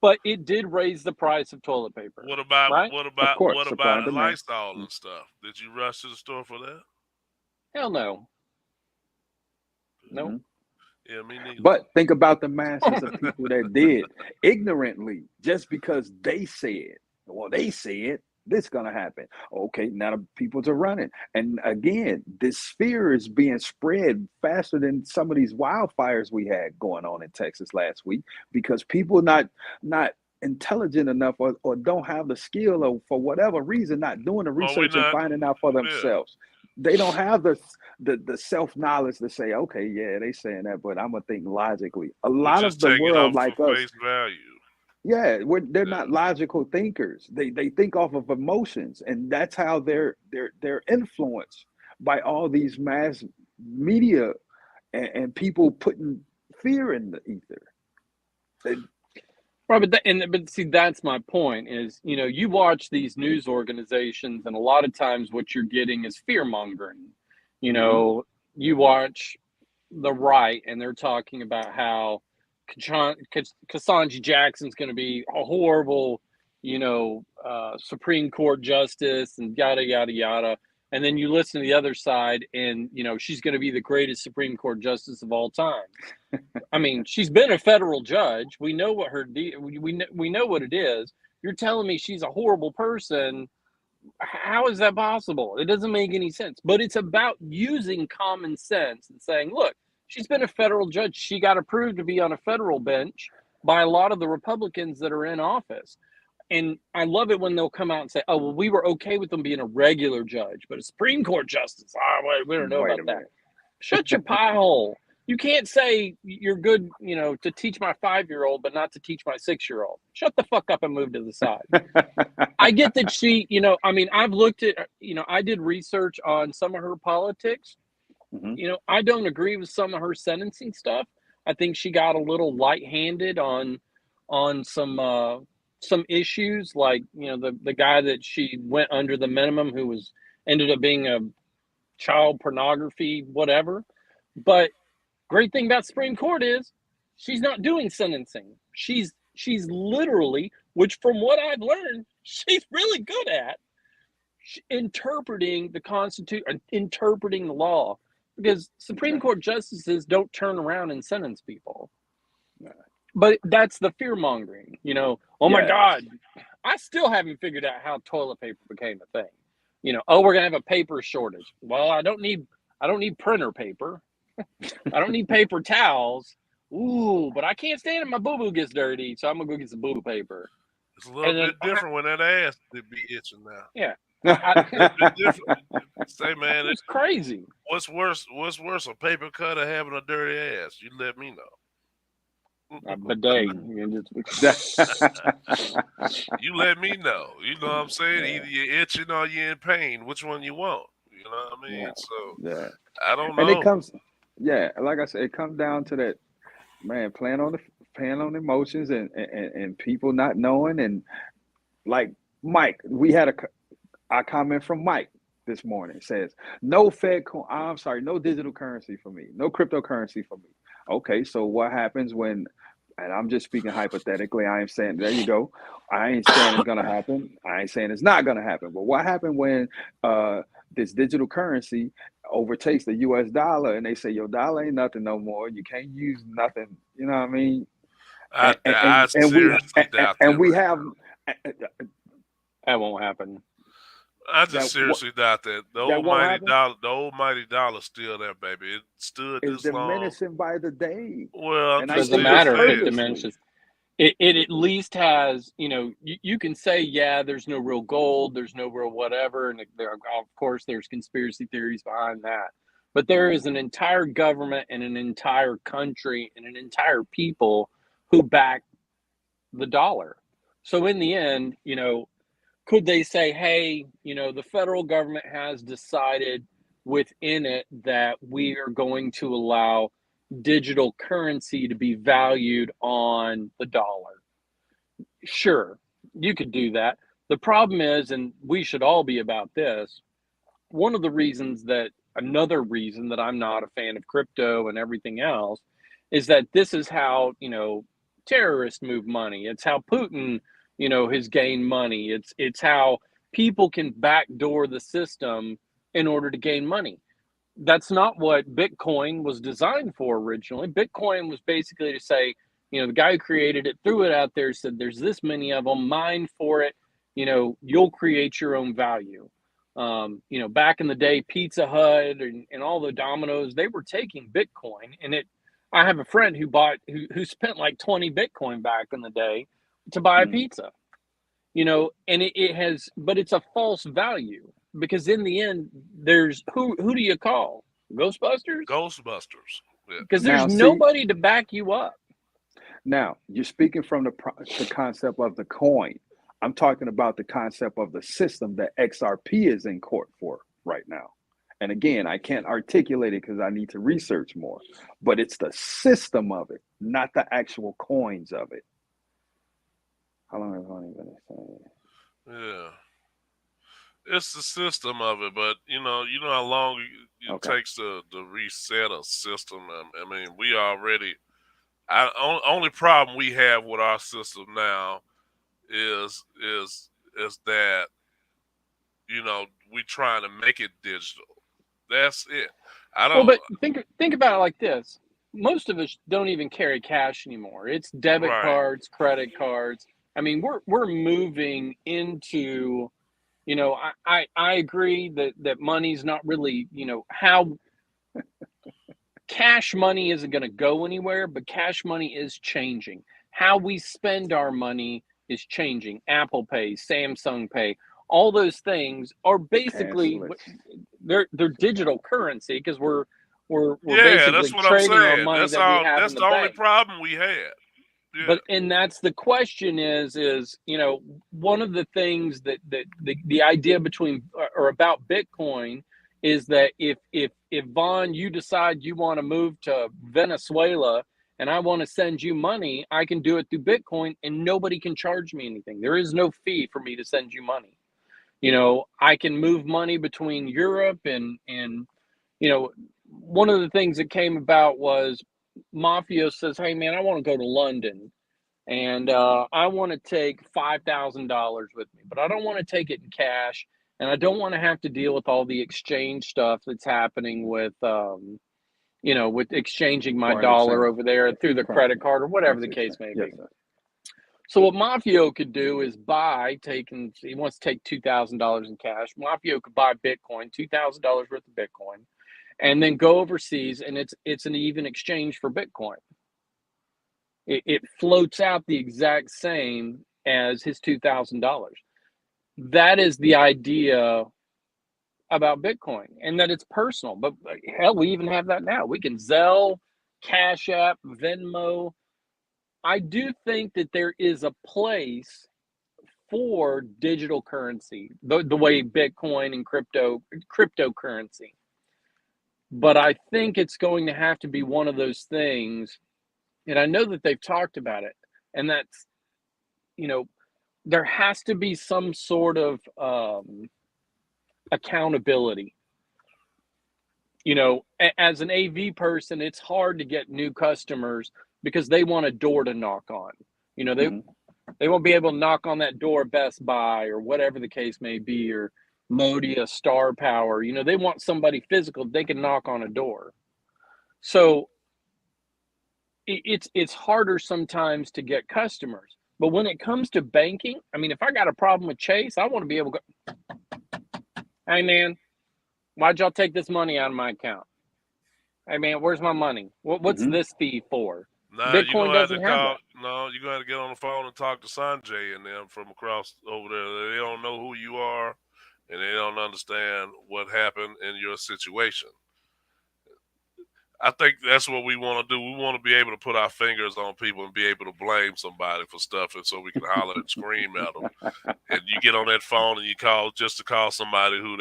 but it did raise the price of toilet paper, What about right? Of course, what supply and about demand. Lysol and stuff? Did you rush to the store for that? Hell no. Hmm. Nope. Yeah, me neither. But think about the masses of people that did ignorantly just because they said, well, they said this gonna happen. Okay, now the peoples are running. And again, this fear is being spread faster than some of these wildfires we had going on in Texas last week because people not intelligent enough or don't have the skill or for whatever reason not doing the Well, we're research and not. finding out for Yeah, themselves. They don't have the self knowledge to say, okay, yeah, they saying that, but I'm gonna think logically. A we're lot just of the taking world, off for like us, face value. yeah, they're Yeah. not logical thinkers. They think off of emotions, and that's how they're influenced by all these mass media and people putting fear in the ether. They, Right, but see, that's my point. Is you watch these news organizations, and a lot of times what you're getting is fear mongering. You mhm. know, you watch the right, and they're talking about how Ketanji Jackson's going to be a horrible, Supreme Court justice, and yada yada yada. And then you listen to the other side, and she's going to be the greatest Supreme Court justice of all time. I mean, she's been a federal judge. We know what we know what it is. You're telling me she's a horrible person. How is that possible? It doesn't make any sense. But it's about using common sense and saying, look, she's been a federal judge. She got approved to be on a federal bench by a lot of the Republicans that are in office. And I love it when they'll come out and say, oh, well, we were okay with them being a regular judge, but a Supreme Court justice, we don't know Wait about a that. minute. Shut your pie hole. You can't say you're good, to teach my 5-year-old, but not to teach my 6-year-old. Shut the fuck up and move to the side. I get that she, I mean, I've looked at, I did research on some of her politics. Mhm. I don't agree with some of her sentencing stuff. I think she got a little light-handed on some issues, like the guy that she went under the minimum, who ended up being a child pornography whatever. But great thing about Supreme Court is she's not doing sentencing. She's literally, which from what I've learned, she's really good at interpreting the Constitution, interpreting the law, because Supreme Okay. Court justices don't turn around and sentence people. But that's the fear mongering. Oh my Yes. God, I still haven't figured out how toilet paper became a thing. Oh, we're gonna have a paper shortage. Well, I don't need printer paper. I don't need paper towels. Ooh, but I can't stand it. My boo boo gets dirty, so I'm gonna go get some boo boo paper. It's a little And then, bit different when that ass would be itching now. yeah, A little bit different. Say, it man, was crazy. what's worse? What's worse, a paper cut or having a dirty ass? You let me know. A bidet. You let me know. You know what I'm saying? Either you're itching or you're in pain. Which one you want? You know what I mean? Yeah. So Yeah. I don't And it know. comes, yeah, like I said, it comes down to that, man, playing on emotions and people not knowing. And like Mike, we had a comment from Mike this morning. It says, no I'm sorry, no digital currency for me, no cryptocurrency for me. Okay, so what happens when, and I'm just speaking hypothetically, I ain't saying, there you go. I ain't saying it's gonna happen. I ain't saying it's not gonna happen. But what happened when this digital currency overtakes the US dollar, and they say your dollar ain't nothing no more. You can't use nothing. You know what I mean? I, I And we seriously doubt that and we right have now. That won't happen. I just that what seriously doubt that that won't happen the almighty dollar's still there, baby. It stood is this long. diminishing by the day, Well, I'm and I just Doesn't say this matter if saying. it purposely. diminishes. It at least has, you can say, yeah, there's no real gold, there's no real whatever, and there, of course, there's conspiracy theories behind that. But there is an entire government and an entire country and an entire people who back the dollar. So in the end, could they say, hey, the federal government has decided within it that we are going to allow digital currency to be valued on the dollar? Sure, you could do that. The problem is, and we should all be about this, another reason that I'm not a fan of crypto and everything else is that this is how, terrorists move money. It's how Putin, has gained money. It's how people can backdoor the system in order to gain money. That's not what Bitcoin was designed for originally. Bitcoin was basically to say, the guy who created it threw it out there, said, there's this many of them, mine for it. You'll create your own value. Back in the day, Pizza Hut and all the Domino's, they were taking Bitcoin, and I have a friend who spent like 20 Bitcoin back in the day to buy a Mm. pizza, and it has, but it's a false value because in the end, there's who do you call? Ghostbusters? Ghostbusters. Yeah. Because there's Now, see, nobody to back you up. now you're speaking from the concept of the coin. I'm talking about the concept of the system that XRP is in court for right now. And again, I can't articulate it because I need to research more. But it's the system of it, not the actual coins of it. How long have I been saying? Yeah. It's the system of it, but you know how long it Okay. takes to reset a system. I mean, we already. Only problem we have with our system now is that we trying to make it digital. That's it. I Well, don't. but think about it like this. Most of us don't even carry cash anymore. It's debit Right. cards, credit cards. I mean, we're moving into, I agree that money's not really, how cash money isn't going to go anywhere, but cash money is changing. How we spend our money is changing. Apple Pay, Samsung Pay, all those things are basically Cashless. they're digital currency because we're Yeah, that's basically what I'm trading our saying. money That's that we all. have in That's the the only bank. problem we had. Yeah. But and that's the question is one of the things that the idea between or about Bitcoin is that if Vaughn, you decide you want to move to Venezuela and I want to send you money, I can do it through Bitcoin and nobody can charge me anything. There is no fee for me to send you money. I can move money between Europe and one of the things that came about was Mafio says, hey man, I want to go to London and I want to take $5,000 with me, but I don't want to take it in cash, and I don't want to have to deal with all the exchange stuff that's happening with, with exchanging my Foreign dollar exchange. over there through the credit card or whatever the Currency case exchange. may Yes, be. sir. So what Mafio could do is he wants to take $2,000 in cash. Mafio could buy Bitcoin, $2,000 worth of Bitcoin, and then go overseas, and it's an even exchange for Bitcoin. It floats out the exact same as his $2,000. That is the idea about Bitcoin, and that it's personal. But hell, we even have that now. We can Zelle, Cash App, Venmo. I do think that there is a place for digital currency, the way Bitcoin and cryptocurrency. But I think it's going to have to be one of those things, and I know that they've talked about it, and that's, there has to be some sort of accountability. As an AV person, it's hard to get new customers because they want a door to knock on. They Mhm. they won't be able to knock on that door at Best Buy or whatever the case may be, or Modia, Star Power. They want somebody physical they can knock on a door. So it's harder sometimes to get customers. But when it comes to banking, I mean, if I got a problem with Chase, I want to be able to go, hey man, why'd y'all take this money out of my account? Hey man, where's my money? What's Hmm. this fee for? Nah, you're Bitcoin gonna have to doesn't have call. that. No, you're gonna have to get on the phone and talk to Sanjay and them from across over there. They don't know who you are, and they don't understand what happened in your situation. I think that's what we want to do. We want to be able to put our fingers on people and be able to blame somebody for stuff, and so we can holler and scream at them. And you get on that phone and you call just to call somebody who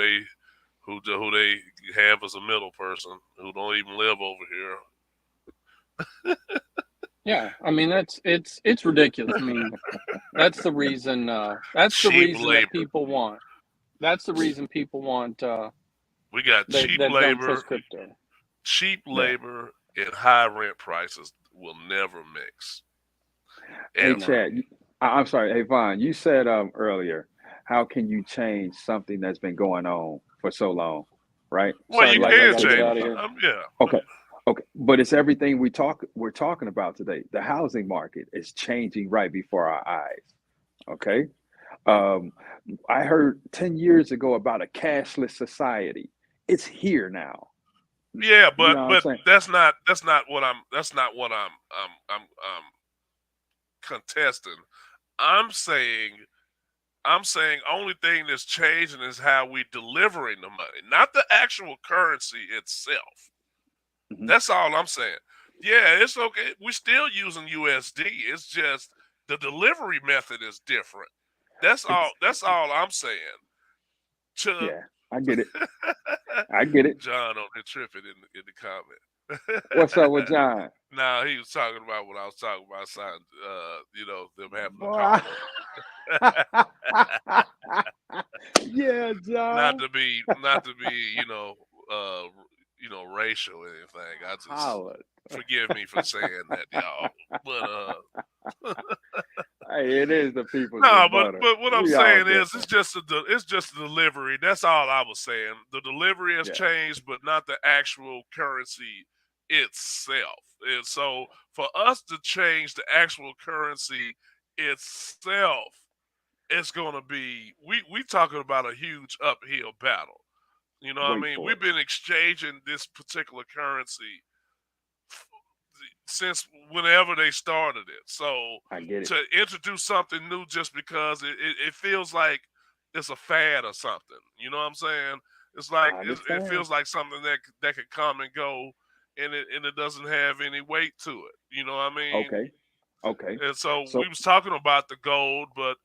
they have as a middle person who don't even live over here. Yeah, I mean it's ridiculous. I mean, that's the reason. That's the Cheap reason that labor. people want. That's the reason people want. We got That don't trust crypto. cheap Yeah. labor, and high rent prices will never mix Hey, ever. No. Chad. I'm sorry. Hey, Vaughn. You said earlier, how can you change something that's been going on for so long, right? Well, Sorry you guys, I can got to get change. out of here. Yeah, Okay. Okay. But it's everything we're talking about today. The housing market is changing right before our eyes. Okay. Um, I heard 10 years ago about a cashless society. It's here now. yeah, You but know what I'm but saying? that's not what I'm contesting. I'm saying I'm saying only thing that's changing is how we delivering the money, not the actual currency itself. Hmm. That's all I'm saying. Yeah, it's okay. We're still using USD. It's just the delivery method is different. That's all. It's That's all I'm saying. To yeah, I get it. I get it. John on the tripping in the comment. What's up with John? Nah, he was talking about what I was talking about. Sign, them having a Boy. call. Yeah, not John. to be, not to be, racial or anything. I just Holla. forgive me for saying that, y'all. But Hey, it is the people's no, rebuttal. but what I'm We all saying is different. it's just the delivery. That's all I was saying. The delivery has Yeah, changed, but not the actual currency itself. And so for us to change the actual currency itself, it's gonna be we talking about a huge uphill battle. You know what I wait mean? for We've it. been exchanging this particular currency since whenever they started it. So I get it. to introduce something new just because it feels like it's a fad or something. You know what I'm saying? It's like I it understand. feels like something that could come and go, and it doesn't have any weight to it. You know what I mean? Okay. Okay. And so we So was talking about the gold, but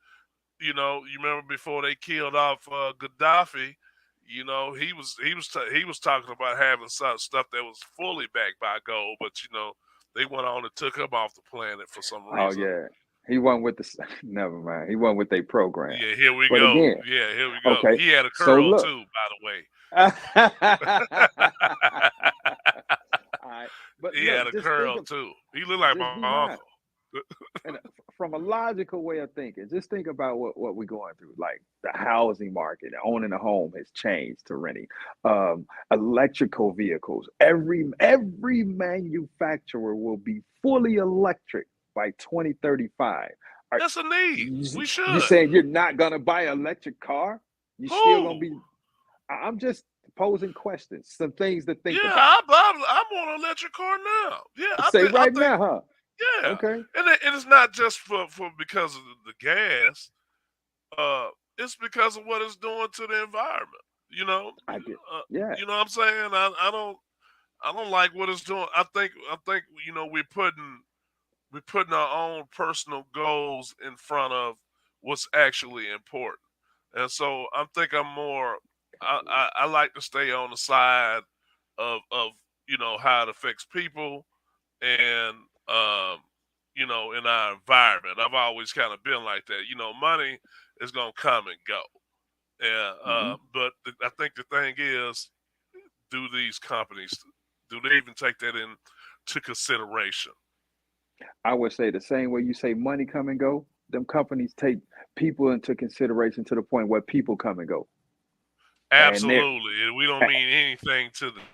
you remember before they killed off Gaddafi. He was talking about having some stuff that was fully backed by gold, but they went on and took him off the planet for some oh reason. yeah. He won with the never mind. He won with their program. Yeah, here we But go. again, Yeah, here we go. okay. He had a So curl look. too, by the way. All right. But He look, had a just think curl of too. He looked like just my be honest. uncle. And from a logical way of thinking, just think about what we're going through. Like the housing market, owning a home has changed to renting. Electrical vehicles. Every manufacturer will be fully electric by 2035. Are That's a need. you, We you should. saying you're not gonna buy an electric car? You still gonna Who? be? I'm just posing questions, some things to think Yeah, about. I want an electric car now. Yeah, Say I right think now, huh? yeah, Okay, and it's not just for because of the gas. Uh, it's because of what it's doing to the environment. You know, I get. Yeah, you know what I'm saying. I don't like what it's doing. I think we're putting our own personal goals in front of what's actually important, and so I'm more. I like to stay on the side of how it affects people and in our environment. I've always kind of been like that. Money is gonna come and go. Yeah, hmm, but I think the thing is, do these companies do they even take that into consideration? I would say the same way you say money come and go. Them companies take people into consideration to the point where people come and go. and they're Absolutely, and we don't mean anything to them.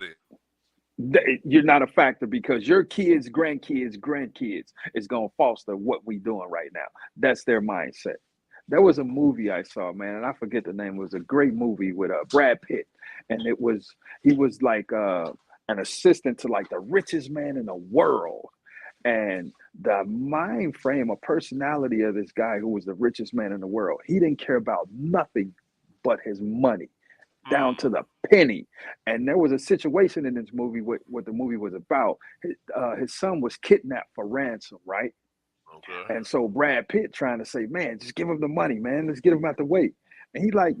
you're not a factor because your kids, grandkids is gonna foster what we doing right now. That's their mindset. There was a movie I saw, man, and I forget the name. It was a great movie with Brad Pitt, and he was like an assistant to like the richest man in the world, and the mind frame or personality of this guy who was the richest man in the world, he didn't care about nothing but his money down to Mm, the penny. And there was a situation in this movie, what the movie was about. His son was kidnapped for ransom, right? okay. And so Brad Pitt trying to say, man, just give him the money, man. Let's get him out the way. And he like,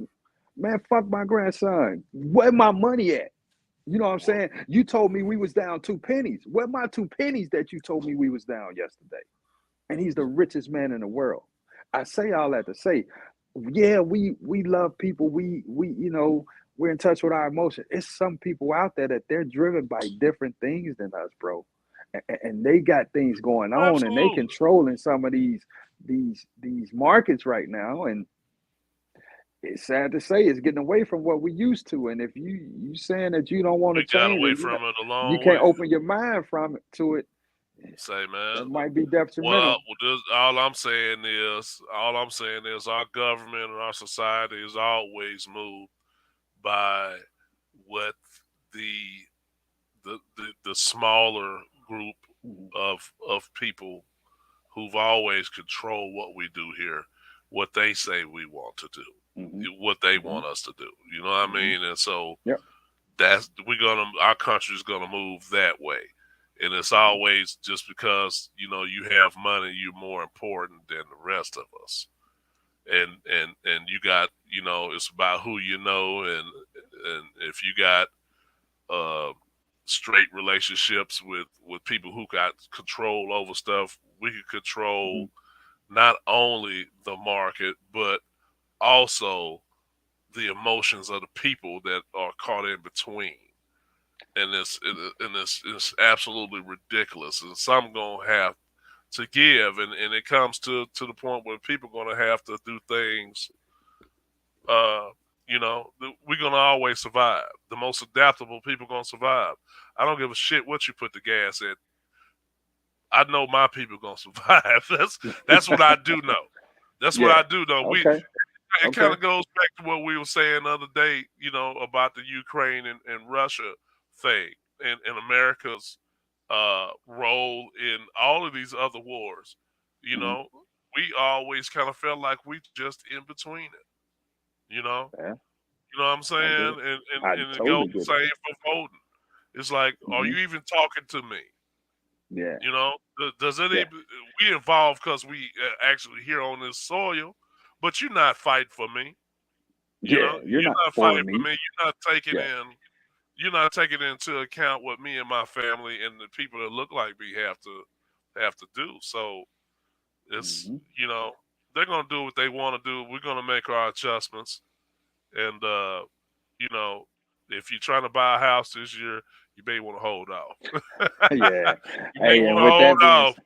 man, fuck my grandson. Where my money at? You know what I'm Well, saying? You told me we was down 2 pennies. Where my 2 pennies that you told me we was down yesterday? And he's the richest man in the world. I say all that to say, yeah, we love people. We we're in touch with our emotions. It's some people out there that they're driven by different things than us, bro, and they got things going on, and they absolutely. controlling some of these markets right now, and it's sad to say it's getting away from what we used to. And if you saying that you don't want to We got change away and from it a you long can't way. open your mind from it to it, Say, man, that might be what I, detrimental. well, this, all I'm saying is, our government and our society is always moved by what the the smaller group Mhm, of people who've always controlled what we do here, what they say we want to do, mhm, what they mhm, want us to do. You know what I mhm. mean? And so Yep. that's we're gonna our country's gonna move that way. And it's Mhm, always just because you have money, you're more important than the rest of us. And you got it's about who you know, and if you got uh, straight relationships with people who got control over stuff, we can control mhm, not only the market but also the emotions of the people that are caught in between. And it's absolutely ridiculous. And some gonna have to give, and it comes to the point where people gonna have to do things. Uh, we're gonna always survive. The most adaptable people gonna survive. I don't give a shit what you put the gas at. I know my people gonna survive. That's what I do know. That's what Yeah. I do know. Okay. It kind Okay. of goes back to what we were saying the other day, about the Ukraine and Russia thing, and America's role in all of these other wars. You Mhm. know, we always kind of felt like we just in between it. You know, Yeah, you know what I'm I get saying, it. I and it goes totally the get it. same for voting. It's like, are Mhm. you even talking to me? Yeah. Does it Yeah. even we involved because we actually here on this soil, but you're not fighting for me. Yeah. You're You're not not for fighting for me. me. Yeah. You're not taking into account what me and my family and the people that look like me have to do. So it's Mhm. they're gonna do what they want to do. We're gonna make our adjustments, and you know if you're trying to buy a house this year, you may want to hold off. Yeah. You may Hey, want and to hold off.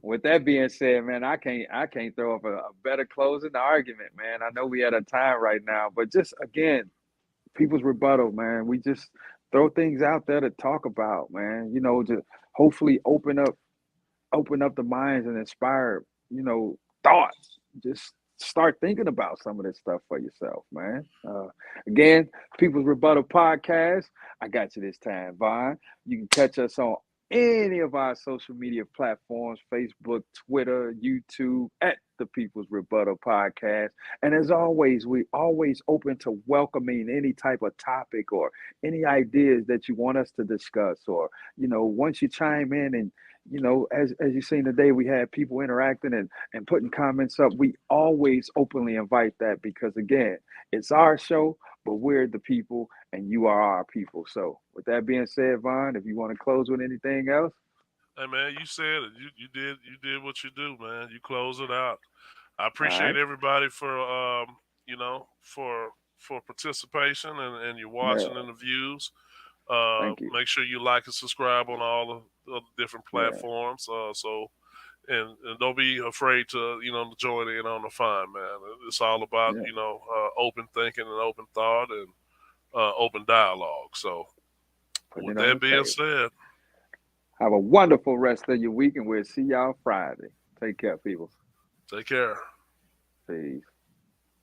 with that being said, man, I can't throw up a better closing argument, man. I know we at a time right now, but just again, people's rebuttal, man. We just throw things out there to talk about, man. To hopefully open up the minds and inspire, thoughts. Just start thinking about some of this stuff for yourself, man. Again, People's Rebuttal Podcast. I got you this time, Vaughn. You can catch us on any of our social media platforms: Facebook, Twitter, YouTube, at the People's Rebuttal Podcast. And as always, we always open to welcoming any type of topic or any ideas that you want us to discuss. Or, once you chime in and as you've seen today, we had people interacting and putting comments up. We always openly invite that because, again, it's our show, but we're the people and you are our people. So, with that being said, Vaughn, if you want to close with anything else, Hey man, you said it. You did what you do, man. You close it out. I all appreciate right. everybody for for participation and you're Yeah. watching and the views. Thank you. Make sure you like and subscribe on all of the different Yeah. platforms. And don't be afraid to to join in on the fun, man. It's all about Yeah. open thinking and open thought, open dialogue. So, Putting with it on that the being table. said, Have a wonderful rest of your week, and we'll see y'all Friday. Take care, people. take care. Peace.